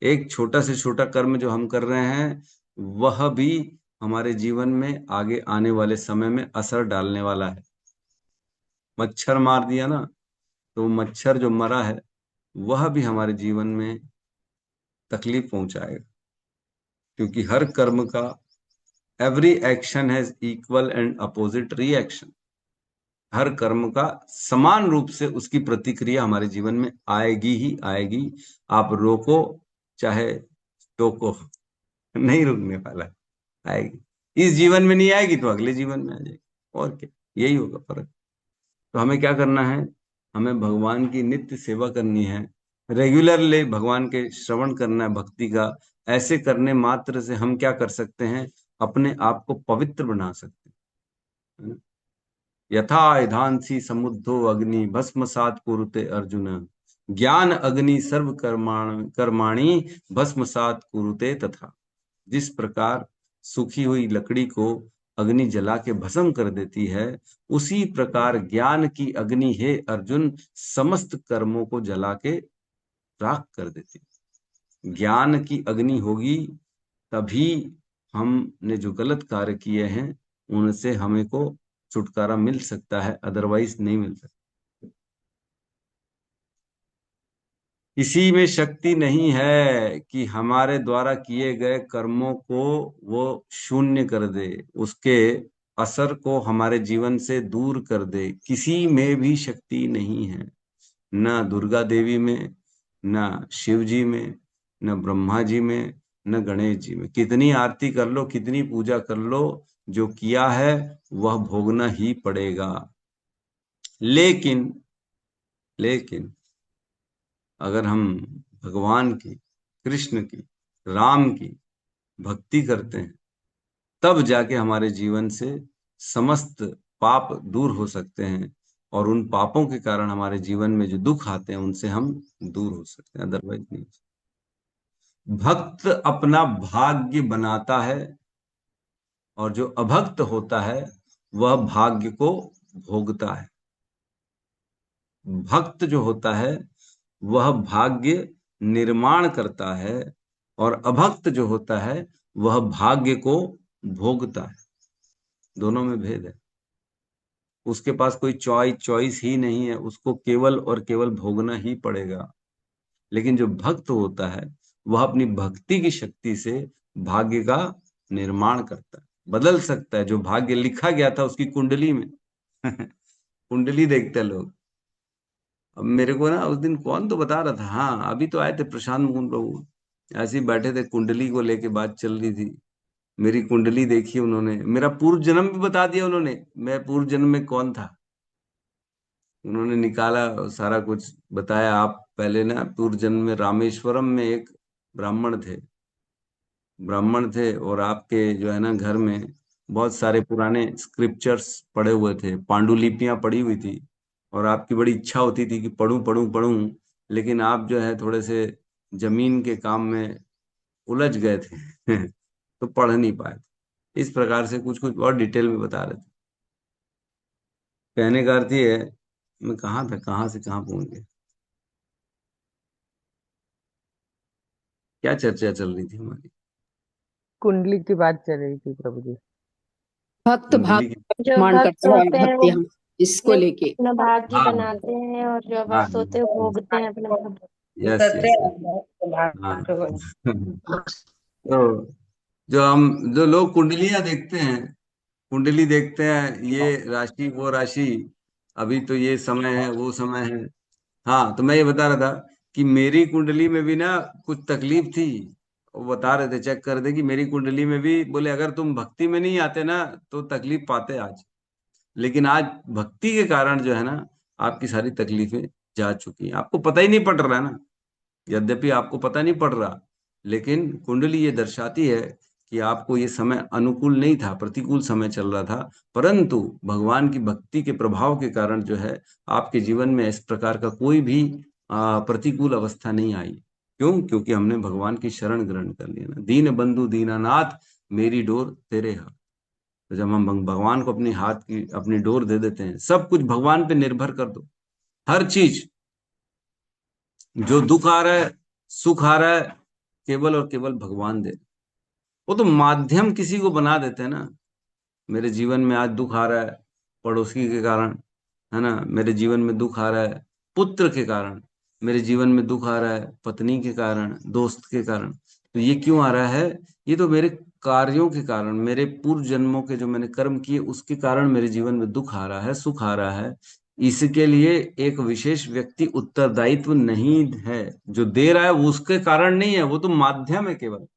एक छोटा से छोटा कर्म जो हम कर रहे हैं, वह भी हमारे जीवन में आगे आने वाले समय में असर डालने वाला है। मच्छर मार दिया ना, तो मच्छर जो मरा है वह भी हमारे जीवन में तकलीफ पहुंचाएगा, क्योंकि हर कर्म का, every action has equal and opposite reaction. हर कर्म का समान रूप से उसकी प्रतिक्रिया हमारे जीवन में आएगी ही आएगी। आप रोको चाहे टोको, नहीं रुकने वाला है, आएगी। इस जीवन में नहीं आएगी तो अगले जीवन में आ जाएगी, और क्या, यही होगा फर्क। तो हमें क्या करना है? हमें भगवान की नित्य सेवा करनी है, रेगुलरली भगवान के श्रवण करना है भक्ति का। ऐसे करने मात्र से हम क्या कर सकते हैं? अपने आप को पवित्र बना सकते हैं, है ना? यथा ईधांसी समुद्धो अग्नि भस्मसात कुरुते अर्जुन, ज्ञान अग्नि सर्व कर्माणि भस्मसात कुरुते तथा। जिस प्रकार सूखी हुई लकड़ी को अग्नि जला के भस्म कर देती है, उसी प्रकार ज्ञान की अग्नि है अर्जुन, समस्त कर्मों को जला के राख कर देती है। ज्ञान की अग्नि होगी, तभी हमने जो गलत कार्य किए हैं उनसे हमें को छुटकारा मिल सकता है, अदरवाइज नहीं मिल सकता। किसी में शक्ति नहीं है कि हमारे द्वारा किए गए कर्मों को वो शून्य कर दे, उसके असर को हमारे जीवन से दूर कर दे। किसी में भी शक्ति नहीं है, न दुर्गा देवी में, न शिव जी में, न ब्रह्मा जी में, न गणेश जी में। कितनी आरती कर लो, कितनी पूजा कर लो, जो किया है वह भोगना ही पड़ेगा। लेकिन लेकिन अगर हम भगवान की, कृष्ण की, राम की भक्ति करते हैं, तब जाके हमारे जीवन से समस्त पाप दूर हो सकते हैं, और उन पापों के कारण हमारे जीवन में जो दुख आते हैं उनसे हम दूर हो सकते हैं, अदरवाइज नहीं। भक्त अपना भाग्य बनाता है, और जो अभक्त होता है वह भाग्य को भोगता है। भक्त जो होता है वह भाग्य निर्माण करता है, और अभक्त जो होता है वह भाग्य को भोगता है। दोनों में भेद है। उसके पास कोई चॉइस ही नहीं है, उसको केवल और केवल भोगना ही पड़ेगा। लेकिन जो भक्त होता है वह अपनी भक्ति की शक्ति से भाग्य का निर्माण करता है, बदल सकता है। जो भाग्य लिखा गया था उसकी कुंडली में कुंडली देखते हैं लोग। अब मेरे को ना उस दिन कौन तो बता रहा था, हाँ अभी तो आए थे प्रशांत मुकुंद प्रभु, ऐसे ही बैठे थे, कुंडली को लेके बात चल रही थी। मेरी कुंडली देखी उन्होंने, मेरा पूर्व जन्म भी बता दिया उन्होंने, मैं पूर्व जन्म में कौन था। उन्होंने निकाला, सारा कुछ बताया। आप पहले ना पूर्व जन्म में रामेश्वरम में एक ब्राह्मण थे, और आपके जो है ना घर में बहुत सारे पुराने स्क्रिप्चर्स पड़े हुए थे, पांडुलिपियां पड़ी हुई थी, और आपकी बड़ी इच्छा होती थी कि पढ़ूं पढ़ूं पढ़ूं, लेकिन आप जो है थोड़े से जमीन के काम में उलझ गए थे तो पढ़ नहीं पाए थे। इस प्रकार से कुछ कुछ और डिटेल में बता रहे थे। कहने का अर्थ ये है, मैं कहाँ था, कहाँ से कहाँ पहुंच गया, क्या चर्चा चल रही थी हमारी। कुंडली की बात चल रही थी प्रभु जी। भक्त भाग कुंडली की। जो मान भक्त करता है होते हैं भक्त वो यहाँ इसको लेके। अपना भाग्य हाँ बनाते हैं, और जो हाँ, अभक्त होते हैं वो भोगते हैं अपना भाग्य। यस यस यस, हाँ तो जो लोग कुंडलियां देखते हैं, कुंडली देखते हैं, ये राशि वो राशि, अभी तो ये समय है वो समय है। हाँ तो मैं ये बता रहा था कि मेरी कुंडली में भी ना कुछ तकलीफ थी। वो बता रहे थे, चेक कर रहे थे कि मेरी कुंडली में भी, बोले अगर तुम भक्ति में नहीं आते ना तो तकलीफ पाते आज, लेकिन आज भक्ति के कारण जो है ना आपकी सारी तकलीफें जा चुकी हैं, आपको पता ही नहीं पड़ रहा है ना। यद्यपि आपको पता नहीं पड़ रहा, लेकिन कुंडली ये दर्शाती है कि आपको ये समय अनुकूल नहीं था, प्रतिकूल समय चल रहा था, परंतु भगवान की भक्ति के प्रभाव के कारण जो है आपके जीवन में इस प्रकार का कोई भी प्रतिकूल अवस्था नहीं आई। क्यों? क्योंकि हमने भगवान की शरण ग्रहण कर लिया ना। दीन बंधु दीनानाथ, मेरी डोर तेरे हाथ। तो जब हम भगवान को अपनी हाथ की अपनी डोर दे देते हैं, सब कुछ भगवान पे निर्भर कर दो। हर चीज, जो दुख आ रहा है, सुख आ रहा है, केवल और केवल भगवान दे। वो तो माध्यम किसी को बना देते हैं ना। मेरे जीवन में आज दुख आ रहा है पड़ोसी के कारण, है ना, मेरे जीवन में दुख आ रहा है पुत्र के कारण, मेरे जीवन में दुख आ रहा है पत्नी के कारण, दोस्त के कारण। तो ये क्यों आ रहा है? ये तो मेरे कार्यों के कारण, मेरे पूर्व जन्मों के जो मैंने कर्म किए उसके कारण मेरे जीवन में दुख आ रहा है, सुख आ रहा है। इसके लिए एक विशेष व्यक्ति उत्तरदायित्व नहीं है। जो दे रहा है वो उसके कारण नहीं है, वो तो माध्यम है केवल।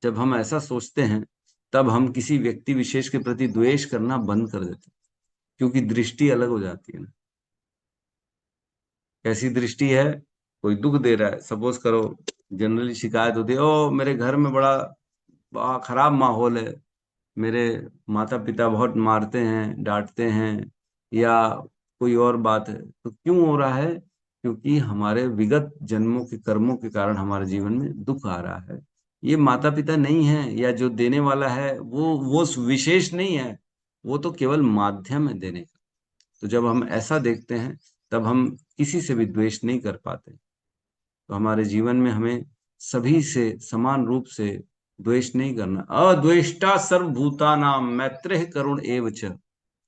जब हम ऐसा सोचते हैं तब हम किसी व्यक्ति विशेष के प्रति द्वेष करना बंद कर देते हैं, क्योंकि दृष्टि अलग हो जाती है ना। कैसी दृष्टि है? कोई दुख दे रहा है, सपोज करो, जनरली शिकायत होती है, ओ मेरे घर में बड़ा खराब माहौल है, मेरे माता पिता बहुत मारते हैं डांटते हैं, या कोई और बात है। तो क्यों हो रहा है? क्योंकि हमारे विगत जन्मों के कर्मों के कारण हमारे जीवन में दुख आ रहा है। ये माता पिता नहीं है, या जो देने वाला है वो विशेष नहीं है, वो तो केवल माध्यम है देने का। तो जब हम ऐसा देखते हैं तब हम किसी से भी द्वेष नहीं कर पाते। तो हमारे जीवन में हमें सभी से समान रूप से द्वेष नहीं करना। अद्वेष्टा सर्वभूतानां मैत्रेय करुण एव च,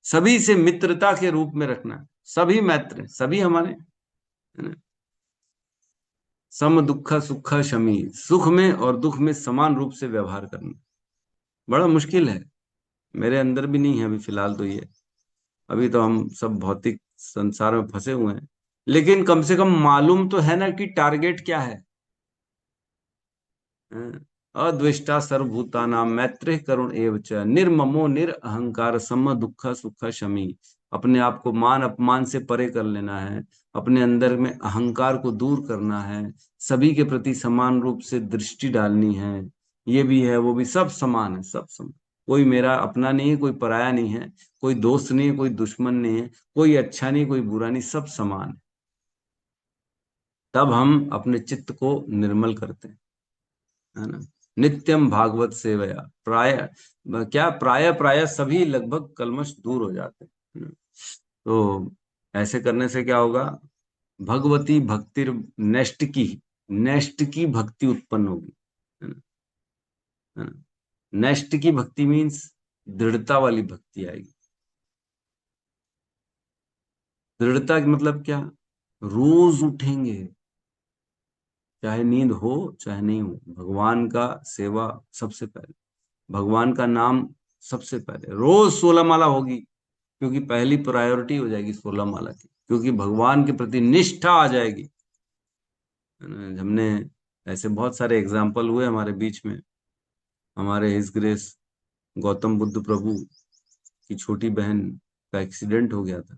सभी से मित्रता के रूप में रखना, सभी मैत्र, सभी हमारे, है ना। सम दुख सुख शमी, सुख में और दुख में समान रूप से व्यवहार करना बड़ा मुश्किल है, मेरे अंदर भी नहीं है अभी फिलहाल तो ये। अभी तो हम सब भौतिक संसार में फंसे हुए हैं, लेकिन कम से कम मालूम तो है ना कि टारगेट क्या है। हैं? अद्वेष्टा सर्वभूतानां मैत्रेय करुण एव च, निर्ममो निरअहंकार सम दुख सुख शमी, अपने आप को मान अपमान से परे कर लेना है, अपने अंदर में अहंकार को दूर करना है, सभी के प्रति समान रूप से दृष्टि डालनी है, ये भी है वो भी, सब समान है, सब समान, कोई मेरा अपना नहीं है, कोई पराया नहीं है, कोई दोस्त नहीं है, कोई दुश्मन नहीं है, कोई अच्छा नहीं कोई बुरा नहीं, सब समान है। तब हम अपने चित्त को निर्मल करते हैं, है ना। नित्यम भागवत सेवया प्राय, क्या प्राय प्राय सभी लगभग कल्मश दूर हो जाते हैं, है ना? तो ऐसे करने से क्या होगा, भगवती भक्ति नेष्ट की भक्ति उत्पन्न होगी, है ना, है ना। नेष्ट की भक्ति मीन्स दृढ़ता वाली भक्ति आएगी। दृढ़ता का मतलब क्या, रोज उठेंगे, चाहे नींद हो चाहे नहीं हो, भगवान का सेवा सबसे पहले, भगवान का नाम सबसे पहले, रोज 16 माला होगी, क्योंकि पहली प्रायोरिटी हो जाएगी 16 माला की, क्योंकि भगवान के प्रति निष्ठा आ जाएगी, है ना। हमने ऐसे बहुत सारे एग्जाम्पल हुए हमारे बीच में। हमारे हिज ग्रेस गौतम बुद्ध प्रभु की छोटी बहन का एक्सीडेंट हो गया था,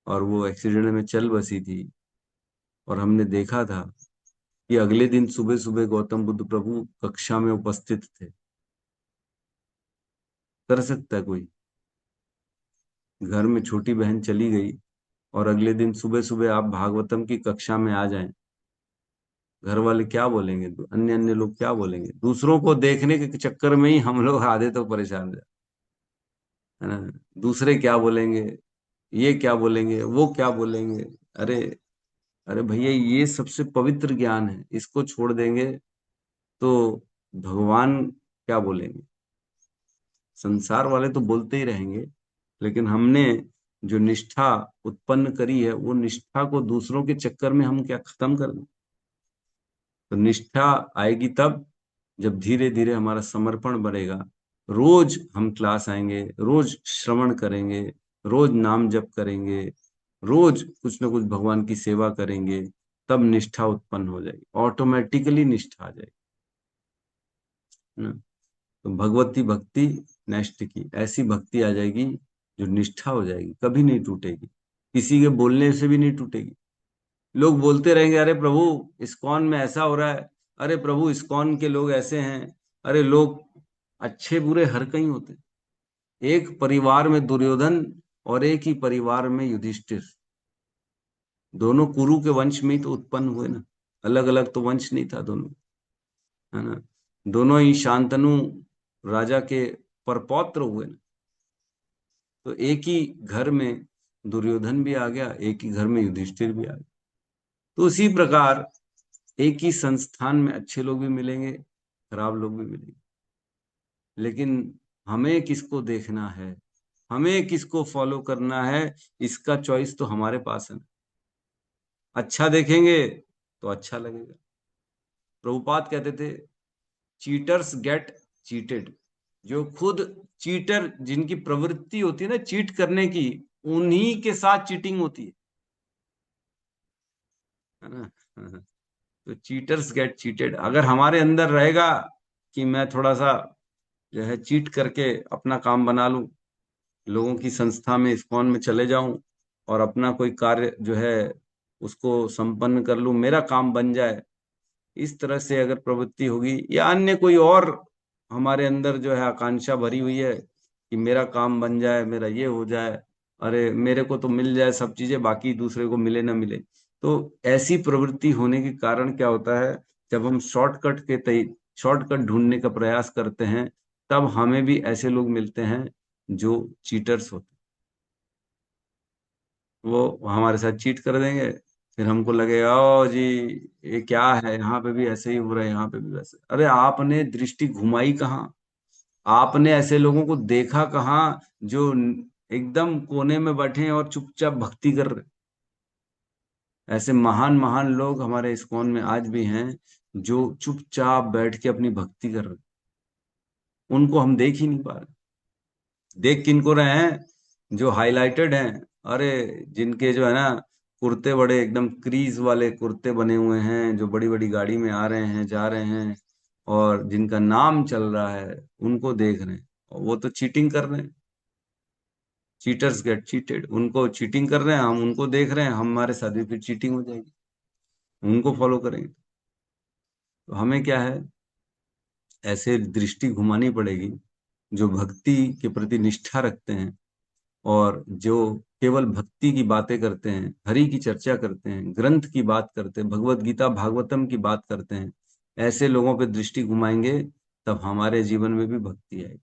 और वो एक्सीडेंट में चल बसी थी, और हमने देखा था कि अगले दिन सुबह सुबह गौतम बुद्ध प्रभु कक्षा में उपस्थित थे। कर सकता है कोई, घर में छोटी बहन चली गई और अगले दिन सुबह सुबह आप भागवतम की कक्षा में आ जाएं, घर वाले क्या बोलेंगे, अन्य अन्य लोग क्या बोलेंगे, दूसरों को देखने के चक्कर में ही हम लोग आधे तो परेशान हो जाते, है ना। दूसरे क्या बोलेंगे, ये क्या बोलेंगे, वो क्या बोलेंगे। अरे, अरे भैया, ये सबसे पवित्र ज्ञान है, इसको छोड़ देंगे तो भगवान क्या बोलेंगे। संसार वाले तो बोलते ही रहेंगे, लेकिन हमने जो निष्ठा उत्पन्न करी है, वो निष्ठा को दूसरों के चक्कर में हम क्या खत्म कर दें। तो निष्ठा आएगी तब जब धीरे धीरे हमारा समर्पण बढ़ेगा, रोज हम क्लास आएंगे, रोज श्रवण करेंगे, रोज नाम जप करेंगे, रोज कुछ ना कुछ भगवान की सेवा करेंगे, तब निष्ठा उत्पन्न हो जाएगी, ऑटोमेटिकली निष्ठा आ जाएगी, है ना। तो भगवती भक्ति नेष्ट की, ऐसी भक्ति आ जाएगी जो निष्ठा हो जाएगी, कभी नहीं टूटेगी, किसी के बोलने से भी नहीं टूटेगी। लोग बोलते रहेंगे, अरे प्रभु इस्कॉन में ऐसा हो रहा है, अरे प्रभु इस्कॉन के लोग ऐसे हैं, अरे लोग अच्छे बुरे हर कहीं होते हैं। एक परिवार में दुर्योधन और एक ही परिवार में युधिष्ठिर, दोनों कुरु के वंश में ही तो उत्पन्न हुए ना, अलग अलग तो वंश नहीं था दोनों, है ना। दोनों ही शांतनु राजा के परपौत्र हुए ना। तो एक ही घर में दुर्योधन भी आ गया, एक ही घर में युधिष्ठिर भी आ गया। तो उसी प्रकार एक ही संस्थान में अच्छे लोग भी मिलेंगे, खराब लोग भी मिलेंगे, लेकिन हमें किसको देखना है, हमें किसको फॉलो करना है, इसका चॉइस तो हमारे पास है। अच्छा देखेंगे तो अच्छा लगेगा। प्रभुपाद कहते थे, चीटर्स गेट चीटेड, जो खुद चीटर, जिनकी प्रवृत्ति होती है ना चीट करने की, उन्हीं के साथ चीटिंग होती है ना। तो चीटर्स गेट चीटेड, अगर हमारे अंदर रहेगा कि मैं थोड़ा सा जो है चीट करके अपना काम बना लूं, लोगों की संस्था में इस्कॉन में चले जाऊं और अपना कोई कार्य जो है उसको संपन्न कर लूं, मेरा काम बन जाए, इस तरह से अगर प्रवृत्ति होगी, या अन्य कोई और हमारे अंदर जो है आकांक्षा भरी हुई है कि मेरा काम बन जाए, मेरा ये हो जाए, अरे मेरे को तो मिल जाए सब चीजें, बाकी दूसरे को मिले ना मिले, तो ऐसी प्रवृत्ति होने के कारण क्या होता है, जब हम शॉर्टकट ढूंढने का प्रयास करते हैं, तब हमें भी ऐसे लोग मिलते हैं जो चीटर्स होते हैं। वो हमारे साथ चीट कर देंगे, फिर हमको लगेगा ओ जी ये क्या है, यहाँ पे भी ऐसे ही हो रहा है, यहाँ पे भी वैसे। अरे आपने दृष्टि घुमाई कहाँ? आपने ऐसे लोगों को देखा कहाँ जो एकदम कोने में बैठे हैं और चुपचाप भक्ति कर रहे हैं? ऐसे महान महान लोग हमारे इस्कॉन में आज भी हैं जो चुपचाप बैठ के अपनी भक्ति कर रहे हैं। उनको हम देख ही नहीं पा रहे। देख किनको रहे हैं? जो हाईलाइटेड हैं। अरे जिनके जो है ना कुर्ते बड़े एकदम क्रीज वाले कुर्ते बने हुए हैं, जो बड़ी बड़ी गाड़ी में आ रहे हैं जा रहे हैं और जिनका नाम चल रहा है, उनको देख रहे हैं। और वो तो चीटिंग कर रहे हैं। Cheaters get cheated. उनको चीटिंग कर रहे हैं, हम उनको देख रहे हैं, हमारे साथ भी फिर चीटिंग हो जाएगी। उनको फॉलो करेंगे। तो हमें क्या है, ऐसे दृष्टि घुमानी पड़ेगी जो भक्ति के प्रति निष्ठा रखते हैं और जो केवल भक्ति की बातें करते हैं, हरि की चर्चा करते हैं, ग्रंथ की बात करते हैं, भगवत गीता भागवतम की बात करते हैं। ऐसे लोगों पे दृष्टि घुमाएंगे तब हमारे जीवन में भी भक्ति आएगी।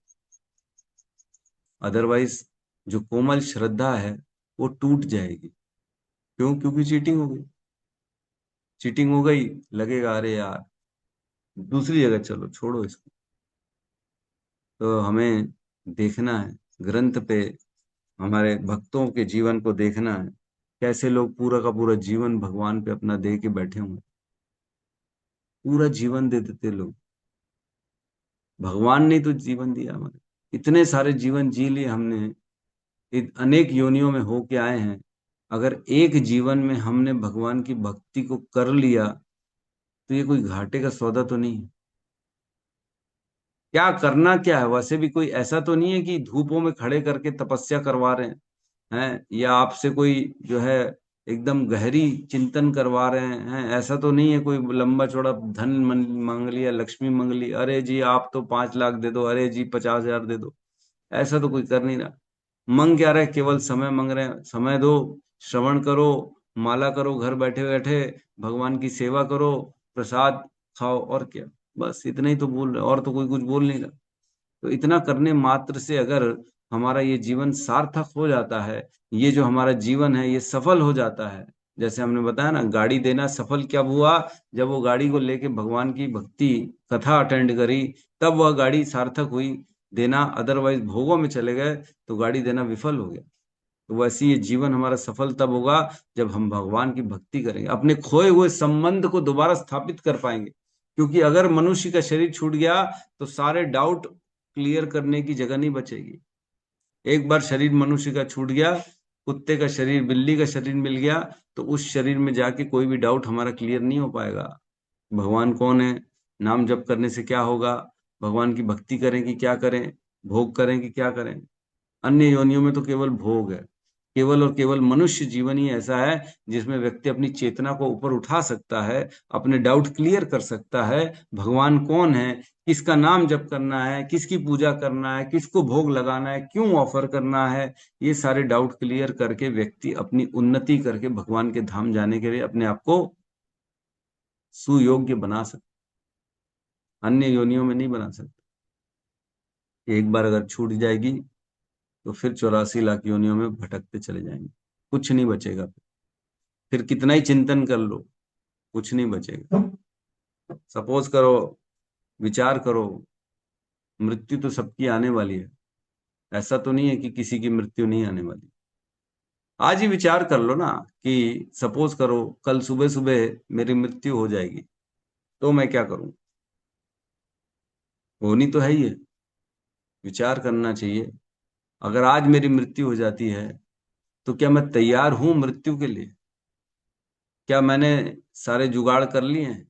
अदरवाइज जो कोमल श्रद्धा है वो टूट जाएगी। क्यों? क्योंकि चीटिंग हो गई। चीटिंग हो गई, लगेगा अरे यार दूसरी जगह चलो, छोड़ो इसको। तो हमें देखना है ग्रंथ पे, हमारे भक्तों के जीवन को देखना है, कैसे लोग पूरा का पूरा जीवन भगवान पे अपना दे के बैठे हुए। पूरा जीवन दे देते लोग। भगवान ने तो जीवन दिया हमारे, इतने सारे जीवन जी लिए हमने, अनेक योनियों में होके आए हैं। अगर एक जीवन में हमने भगवान की भक्ति को कर लिया तो ये कोई घाटे का सौदा तो नहीं है। क्या करना क्या है? वैसे भी कोई ऐसा तो नहीं है कि धूपों में खड़े करके तपस्या करवा रहे हैं या आपसे कोई जो है एकदम गहरी चिंतन करवा रहे हैं। ऐसा तो नहीं है कोई लंबा चौड़ा धन मांग लिया, लक्ष्मी मांग ली, अरे जी आप तो 5 लाख दे दो, अरे जी 50,000 दे दो। ऐसा तो कोई कर नहीं रहा। मंग क्या रहे? केवल समय मांग रहे हैं। समय दो, श्रवण करो, माला करो, घर बैठे बैठे भगवान की सेवा करो, प्रसाद खाओ, और क्या। बस इतना ही तो बोल रहे, और तो कोई कुछ बोल नहीं रहा। तो इतना करने मात्र से अगर हमारा ये जीवन सार्थक हो जाता है, ये जो हमारा जीवन है ये सफल हो जाता है। जैसे हमने बताया ना, गाड़ी देना सफल कब हुआ? जब वो गाड़ी को लेके भगवान की भक्ति कथा अटेंड करी, तब वह गाड़ी सार्थक हुई देना। अदरवाइज भोगों में चले गए तो गाड़ी देना विफल हो गया। तो वैसे ये जीवन हमारा सफल तब होगा जब हम भगवान की भक्ति करेंगे, अपने खोए हुए संबंध को दोबारा स्थापित कर पाएंगे। क्योंकि अगर मनुष्य का शरीर छूट गया तो सारे डाउट क्लियर करने की जगह नहीं बचेगी। एक बार शरीर मनुष्य का छूट गया, कुत्ते का शरीर, बिल्ली का शरीर मिल गया, तो उस शरीर में जाके कोई भी डाउट हमारा क्लियर नहीं हो पाएगा। भगवान कौन है, नाम जप करने से क्या होगा, भगवान की भक्ति करें कि क्या करें, भोग करें कि क्या करें। अन्य योनियों में तो केवल भोग है। केवल और केवल मनुष्य जीवन ही ऐसा है जिसमें व्यक्ति अपनी चेतना को ऊपर उठा सकता है, अपने डाउट क्लियर कर सकता है। भगवान कौन है, किसका नाम जप करना है, किसकी पूजा करना है, किसको भोग लगाना है, क्यों ऑफर करना है, ये सारे डाउट क्लियर करके व्यक्ति अपनी उन्नति करके भगवान के धाम जाने के लिए अपने आप को सुयोग्य बना सकता। अन्य योनियों में नहीं बना सकता। एक बार अगर छूट जाएगी तो फिर 84 लाख योनियों में भटकते चले जाएंगे, कुछ नहीं बचेगा। फिर कितना ही चिंतन कर लो, कुछ नहीं बचेगा। सपोज करो, विचार करो, मृत्यु तो सबकी आने वाली है। ऐसा तो नहीं है कि किसी की मृत्यु नहीं आने वाली। आज ही विचार कर लो ना कि सपोज करो कल सुबह सुबह मेरी मृत्यु हो जाएगी तो मैं क्या करूं। होनी तो है ही है। विचार करना चाहिए। अगर आज मेरी मृत्यु हो जाती है तो क्या मैं तैयार हूं मृत्यु के लिए? क्या मैंने सारे जुगाड़ कर लिए हैं?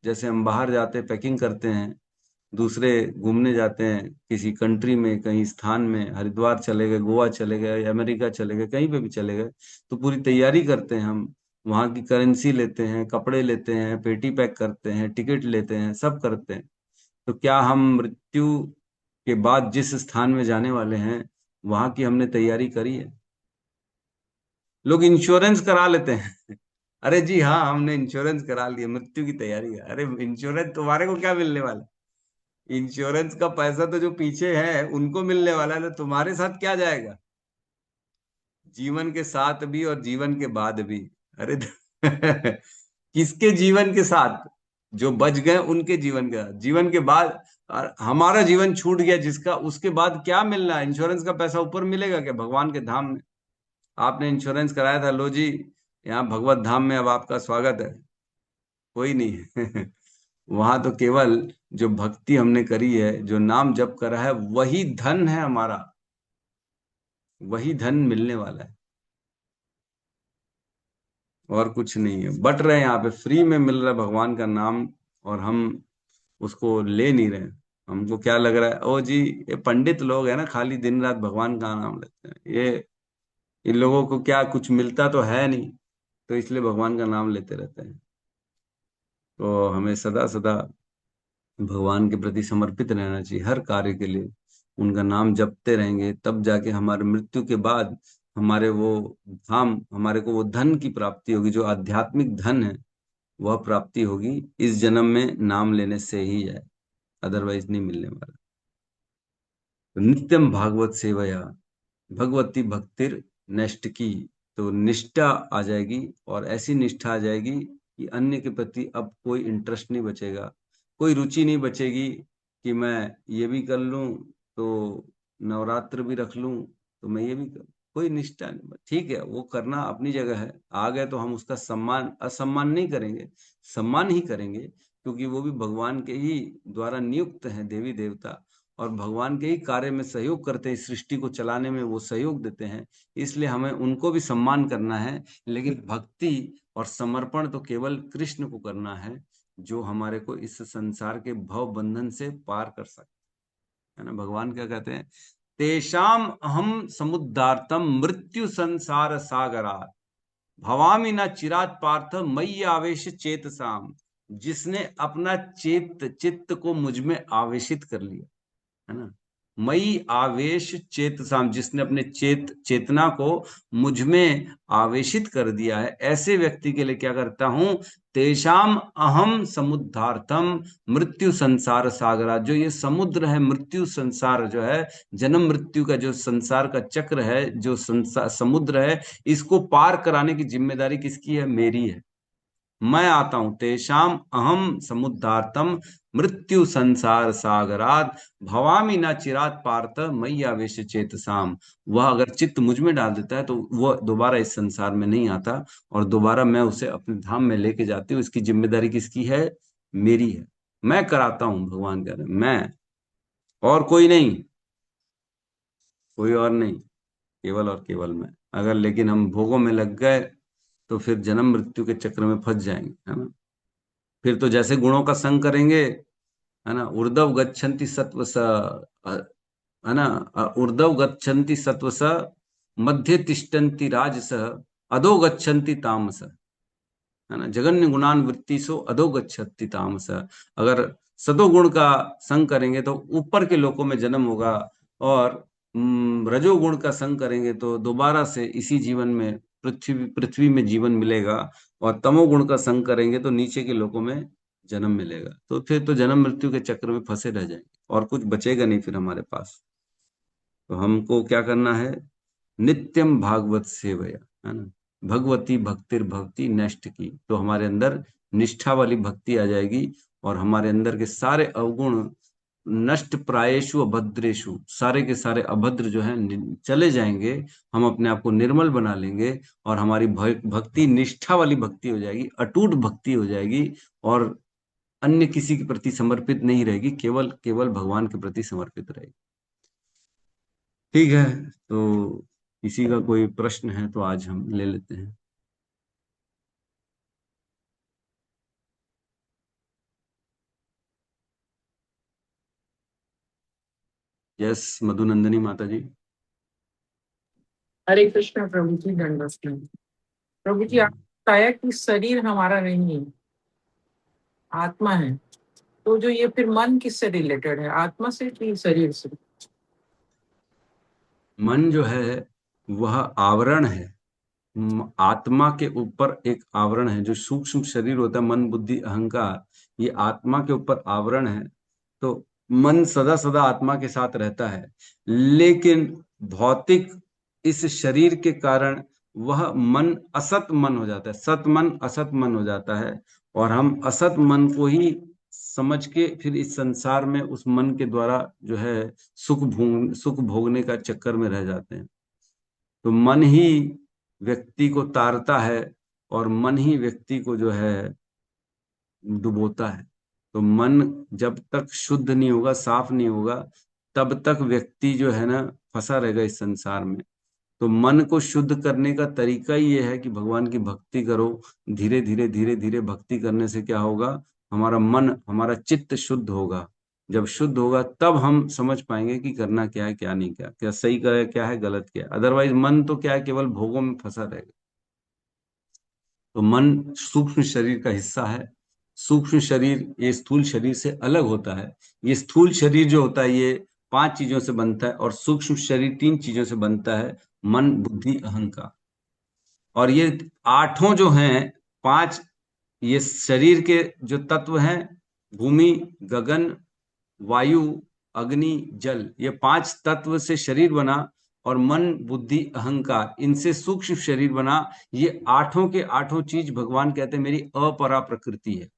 जैसे हम बाहर जाते पैकिंग करते हैं, दूसरे घूमने जाते हैं किसी कंट्री में, कहीं स्थान में, हरिद्वार चले गए, गोवा चले गए, अमेरिका चले गए, कहीं पे भी चले गए, तो पूरी तैयारी करते हैं हम। वहां की करेंसी लेते हैं, कपड़े लेते हैं, पेटी पैक करते हैं, टिकट लेते हैं, सब करते हैं। तो क्या हम मृत्यु के बाद जिस स्थान में जाने वाले हैं वहां की हमने तैयारी करी है? लोग इंश्योरेंस करा लेते हैं। अरे जी हाँ, हमने इंश्योरेंस करा लिया, मृत्यु की तैयारी है। अरे इंश्योरेंस तुम्हारे को क्या मिलने वाला? इंश्योरेंस का पैसा तो जो पीछे है उनको मिलने वाला है, तो तुम्हारे साथ क्या जाएगा? जीवन के साथ भी और जीवन के बाद भी। अरे किसके जीवन के साथ? जो बच गए उनके जीवन का, जीवन के बाद। और हमारा जीवन छूट गया जिसका, उसके बाद क्या मिलना है? इंश्योरेंस का पैसा ऊपर मिलेगा क्या भगवान के धाम में? आपने इंश्योरेंस कराया था, लो जी यहाँ भगवत धाम में अब आपका स्वागत है। कोई नहीं है। वहां तो केवल जो भक्ति हमने करी है, जो नाम जप करा है, वही धन है हमारा, वही धन मिलने वाला है, और कुछ नहीं है। बट रहे यहाँ पे, फ्री में मिल रहा है भगवान का नाम, और हम उसको ले नहीं रहे। हमको क्या लग रहा है, ओ जी ये पंडित लोग है ना, खाली दिन रात भगवान का नाम लेते हैं, ये इन लोगों को क्या कुछ मिलता तो है नहीं, तो इसलिए भगवान का नाम लेते रहते हैं। तो हमें सदा सदा भगवान के प्रति समर्पित रहना चाहिए, हर कार्य के लिए उनका नाम जपते रहेंगे, तब जाके हमारे मृत्यु के बाद हमारे वो धाम, हमारे को वो धन की प्राप्ति होगी, जो आध्यात्मिक धन है वह प्राप्ति होगी। इस जन्म में नाम लेने से ही है, अदरवाइज नहीं मिलने वाला। तो नित्यम भागवत सेवया भगवती भक्तिर नष्ट की, तो निष्ठा आ जाएगी, और ऐसी निष्ठा आ जाएगी कि अन्य के प्रति अब कोई इंटरेस्ट नहीं बचेगा, कोई रुचि नहीं बचेगी कि मैं ये भी कर लूं तो नवरात्र भी रख लूं तो मैं ये भी कर, कोई निष्ठा नहीं। ठीक है, वो करना अपनी जगह है, आ गए तो हम उसका सम्मान असम्मान नहीं करेंगे, सम्मान ही करेंगे, क्योंकि वो भी भगवान के ही द्वारा नियुक्त हैं देवी देवता, और भगवान के ही कार्य में सहयोग करते हैं, इस सृष्टि को चलाने में वो सहयोग देते हैं, इसलिए हमें उनको भी सम्मान करना है। लेकिन भक्ति और समर्पण तो केवल कृष्ण को करना है, जो हमारे को इस संसार के भव बंधन से पार कर सकते है ना। भगवान क्या कहते हैं, तेषाम अहम समुद्धार्तम मृत्यु संसार सागरात भवामी न चिरात पार्थ मयि आवेश चेतसाम। जिसने अपना चित्त को मुझ में आवेशित कर लिया, है ना, मई आवेश चेतसाम, जिसने अपने चेतना को मुझ में आवेशित कर दिया है, ऐसे व्यक्ति के लिए क्या करता हूं, तेषाम अहम समुद्धार्थम मृत्यु संसार सागरा। जो ये समुद्र है, मृत्यु संसार जो है, जन्म मृत्यु का जो संसार का चक्र है, जो संसार समुद्र है, इसको पार कराने की जिम्मेदारी किसकी है? मेरी है। मैं आता हूं, तेषाम अहम समुद्धार्तम मृत्यु संसार सागरात भवामी न चिरात पार्थ मयि आवेश चेतसाम। वह अगर चित्त मुझ में डाल देता है तो वह दोबारा इस संसार में नहीं आता, और दोबारा मैं उसे अपने धाम में लेके जाती हूँ। इसकी जिम्मेदारी किसकी है? मेरी है। मैं कराता हूँ भगवान का, मैं, और कोई नहीं, कोई और नहीं, केवल और केवल मैं। अगर लेकिन हम भोगों में लग गए तो फिर जन्म मृत्यु के चक्र में फंस जाएंगे, है ना। फिर तो जैसे गुणों का संग करेंगे, है ना, ऊर्ध्व गच्छन्ति सत्व स, है ना, ऊर्ध्व गच्छन्ति सत्व स, मध्य तिष्ठन्ति राजस, अधो गच्छन्ति तामस, है ना, जगन्य गुणान वृत्ति सो अधो गच्छति तामस। अगर सदोगुण का संग करेंगे तो ऊपर के लोकों में जन्म होगा, और रजोगुण का संग करेंगे तो दोबारा से इसी जीवन में पृथ्वी पृथ्वी में जीवन मिलेगा, और तमोगुण का संग करेंगे तो नीचे के लोकों में जन्म मिलेगा। तो फिर तो जन्म मृत्यु के चक्र में फंसे रह जाएंगे, और कुछ बचेगा नहीं फिर हमारे पास। तो हमको क्या करना है? नित्यम भागवत सेवया, है ना, भगवती भक्तिर भक्ति नष्ट की, तो हमारे अंदर निष्ठा वाली भक्ति आ जाएगी, और हमारे अंदर के सारे अवगुण नष्ट प्रायेषु अभद्रेषु, सारे के सारे अभद्र जो है चले जाएंगे। हम अपने आप को निर्मल बना लेंगे, और हमारी भक्ति निष्ठा वाली भक्ति हो जाएगी, अटूट भक्ति हो जाएगी, और अन्य किसी के प्रति समर्पित नहीं रहेगी, केवल केवल भगवान के प्रति समर्पित रहेगी। ठीक है, तो किसी का कोई प्रश्न है तो आज हम ले लेते हैं। यस, मधुनंदनी माता जी। हरे कृष्ण प्रभु जी, दंडवत प्रभु जी। आप बताया कि शरीर हमारा नहीं है, आत्मा है, तो जो ये फिर मन किससे रिलेटेड है, आत्मा से कि शरीर से? मन जो है वह आवरण है, आत्मा के ऊपर एक आवरण है। जो सूक्ष्म शरीर होता है, मन बुद्धि अहंकार, ये आत्मा के ऊपर आवरण है। तो मन सदा सदा आत्मा के साथ रहता है, लेकिन भौतिक इस शरीर के कारण वह मन असत मन हो जाता है, सत मन असत मन हो जाता है, और हम असत मन को ही समझ के फिर इस संसार में उस मन के द्वारा जो है सुख भोगने का चक्कर में रह जाते हैं। तो मन ही व्यक्ति को तारता है, और मन ही व्यक्ति को जो है डुबोता है। तो मन जब तक शुद्ध नहीं होगा, साफ नहीं होगा, तब तक व्यक्ति जो है ना फंसा रहेगा इस संसार में। तो मन को शुद्ध करने का तरीका ही ये है कि भगवान की भक्ति करो। धीरे धीरे भक्ति करने से क्या होगा, हमारा मन, हमारा चित्त शुद्ध होगा। जब शुद्ध होगा तब हम समझ पाएंगे कि करना क्या है, क्या नहीं, क्या क्या सही है, क्या है गलत, क्या है। अदरवाइज मन तो क्या है, केवल भोगों में फंसा रहेगा। तो मन सूक्ष्म शरीर का हिस्सा है। सूक्ष्म शरीर ये स्थूल शरीर से अलग होता है। ये स्थूल शरीर जो होता है ये 5 चीजों से बनता है, और सूक्ष्म शरीर 3 चीजों से बनता है, मन, बुद्धि, अहंकार। और ये 8 जो हैं, 5 ये शरीर के जो तत्व हैं, भूमि, गगन, वायु, अग्नि, जल, ये 5 तत्व से शरीर बना, और मन, बुद्धि, अहंकार, इनसे सूक्ष्म शरीर बना। ये 8 के 8 चीज भगवान कहते हैं मेरी अपरा प्रकृति है।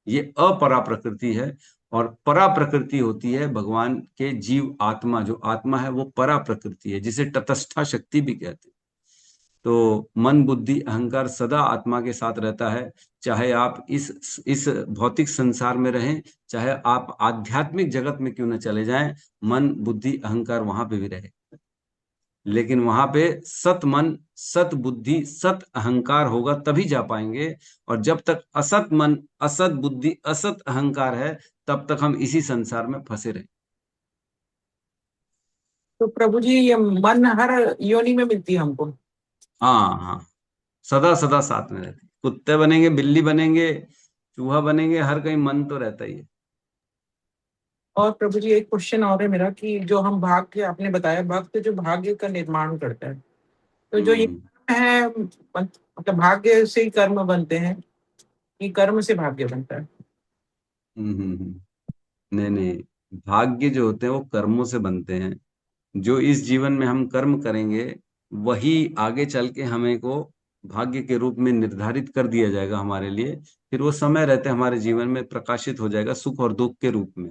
ये अपरा प्रकृति है, और परा प्रकृति होती है भगवान के जीव आत्मा। जो आत्मा है वो परा प्रकृति है, जिसे तटस्था शक्ति भी कहते हैं। तो मन, बुद्धि, अहंकार सदा आत्मा के साथ रहता है। चाहे आप इस भौतिक संसार में रहें, चाहे आप आध्यात्मिक जगत में क्यों न चले जाएं, मन, बुद्धि, अहंकार वहां पे भी रहे। लेकिन वहां पे सत मन, सत बुद्धि, सत अहंकार होगा तभी जा पाएंगे। और जब तक असत मन, असत बुद्धि, असत अहंकार है, तब तक हम इसी संसार में फंसे रहे। तो प्रभु जी ये मन हर योनि में मिलती है हमको? हाँ हाँ, सदा सदा साथ में रहते। कुत्ते बनेंगे, बिल्ली बनेंगे, चूहा बनेंगे, हर कहीं मन तो रहता ही है। और प्रभु जी एक क्वेश्चन और है मेरा कि जो हम भाग्य, आपने बताया भक्त जो भाग्य का निर्माण करता है, तो जो ये हम्म है मतलब भाग्य से ही कर्म बनते हैं कि कर्म से भाग्य बनता है? नहीं नहीं, भाग्य जो होते हैं वो कर्मों से बनते हैं। जो इस जीवन में हम कर्म करेंगे, वही आगे चल के हमें को भाग्य के रूप में निर्धारित कर दिया जाएगा हमारे लिए। फिर वो समय रहते हमारे जीवन में प्रकाशित हो जाएगा सुख और दुख के रूप में।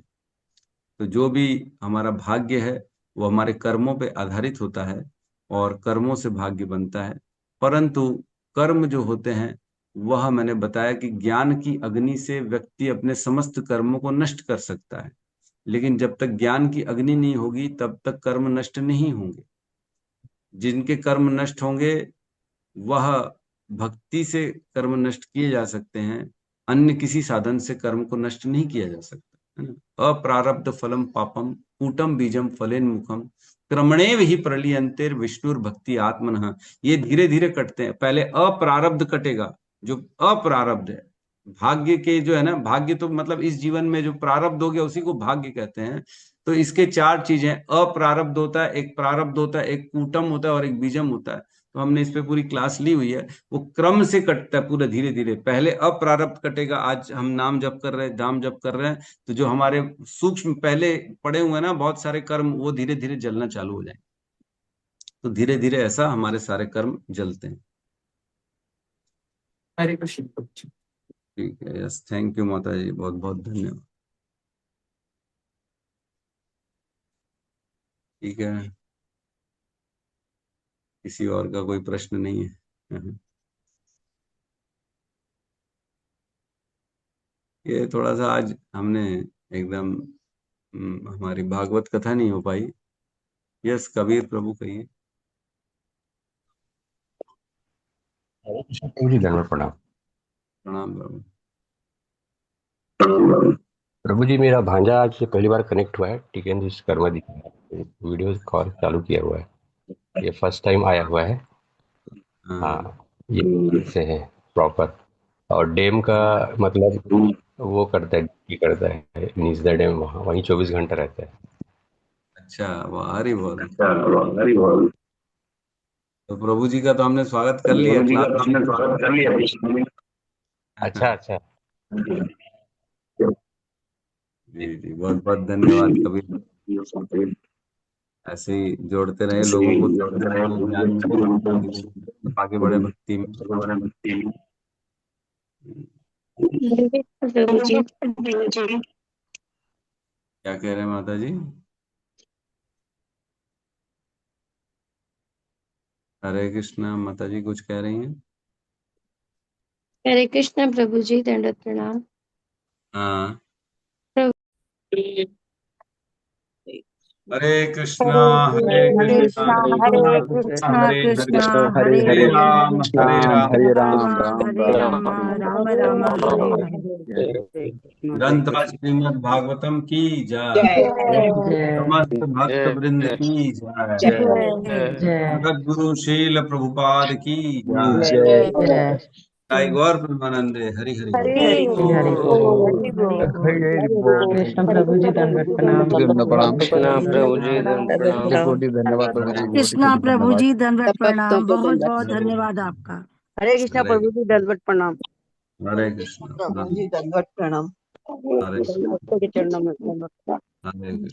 तो जो भी हमारा भाग्य है वो हमारे कर्मों पे आधारित होता है, और कर्मों से भाग्य बनता है। परंतु कर्म जो होते हैं, वह मैंने बताया कि ज्ञान की अग्नि से व्यक्ति अपने समस्त कर्मों को नष्ट कर सकता है। लेकिन जब तक ज्ञान की अग्नि नहीं होगी, तब तक कर्म नष्ट नहीं होंगे। जिनके कर्म नष्ट होंगे, वह भक्ति से कर्म नष्ट किए जा सकते हैं। अन्य किसी साधन से कर्म को नष्ट नहीं किया जा सकता, है ना। अप्रारब्ध फलम पापम कूटम बीजम फलेन मुखम क्रमणेव ही प्रलियंतेर विष्णुर भक्ति आत्मनः। ये धीरे धीरे कटते हैं। पहले अप्रारब्ध कटेगा, जो अप्रारब्ध है। भाग्य के जो है ना, भाग्य तो मतलब इस जीवन में जो प्रारब्ध हो गया उसी को भाग्य कहते हैं। तो इसके 4 चीजें, अप्रारब्ध होता है, एक प्रारब्ध होता है, एक कूटम होता है, और एक बीजम होता है। तो हमने इस पे पूरी क्लास ली हुई है। वो क्रम से कटता है पूरा, धीरे धीरे। पहले अप्रारब्ध कटेगा। आज हम नाम जप कर रहे हैं, धाम जप कर रहे हैं, तो जो हमारे सूक्ष्म पहले पड़े हुए हैं ना बहुत सारे कर्म, वो धीरे धीरे जलना चालू हो जाएंगे। तो धीरे धीरे ऐसा हमारे सारे कर्म जलते हैं। हरे कृष्ण प्रभु जी। ठीक है, यस, थैंक यू माता जी, बहुत बहुत धन्यवाद। ठीक है, किसी और का कोई प्रश्न नहीं है? ये थोड़ा सा आज हमने एकदम हमारी भागवत कथा नहीं हो पाई। यस, कबीर प्रभु कहिए। प्रभु जी धन्यवाद, प्रणाम। प्रणाम प्रभु। प्रभु जी मेरा भांजा आज से पहली बार कनेक्ट हुआ है, टिकेंद्र विश्वकर्मा जी का वीडियो कॉल चालू किया हुआ है। ये फर्स्ट टाइम आया हुआ है। हाँ, ये से है प्रॉपर। और डैम का मतलब वो करता है, ड्यूटी करता है निजदा डैम, वहाँ वहीं 24 घंटा रहता है। अच्छा, वाह, हरि बोल। तो प्रभु जी का तो हमने स्वागत कर लिया, क्लास। अच्छा अच्छा। जी जी, बहुत बहुत धन्यवाद कबीर। ऐसे ही जोड़ते रहे, लोगों को जोड़ते रहे, ज्ञान मिले, आगे बढ़े भक्ति में। प्रभु जी। क्या कह रहे हैं माता जी? हरे कृष्णा। माता जी कुछ कह रही हैं? हरे कृष्ण प्रभु जी, दंडवत प्रणाम। हाँ। प्रभु हरे कृष्णा हरे हरे कृष्णा कृष्णा कृष्णा कृष्ण हरे कृष्ण हरे हरे हरे हरे हरे राम हरे राम राम हरे राम राम हरे राम राम हरे हरे ग्रंथ राज श्रीमद् भागवतम की जय। जय समस्त भक्त वृंद की जय। जय जगत गुरु शील प्रभुपाद की जय। जय जय गौर प्रेमानंद हरि हरि बोल। हरि बोल। कृष्ण प्रभु जी दंडवत प्रणाम। कृष्णा प्रभु जी दंड प्रणाम। धन्यवाद प्रभु जी, कृष्णा प्रभु जी दंडवत सब भक्तों प्रणाम, को बहुत दंडवत बहुत धन्यवाद आपका। हरे कृष्णा हरे प्रभु जी, दंडवत प्रणाम। हरे कृष्ण प्रभु जी दंडवत प्रणाम। हरे कृष्ण आपके चरणों में दंडवत। हरे कृष्ण।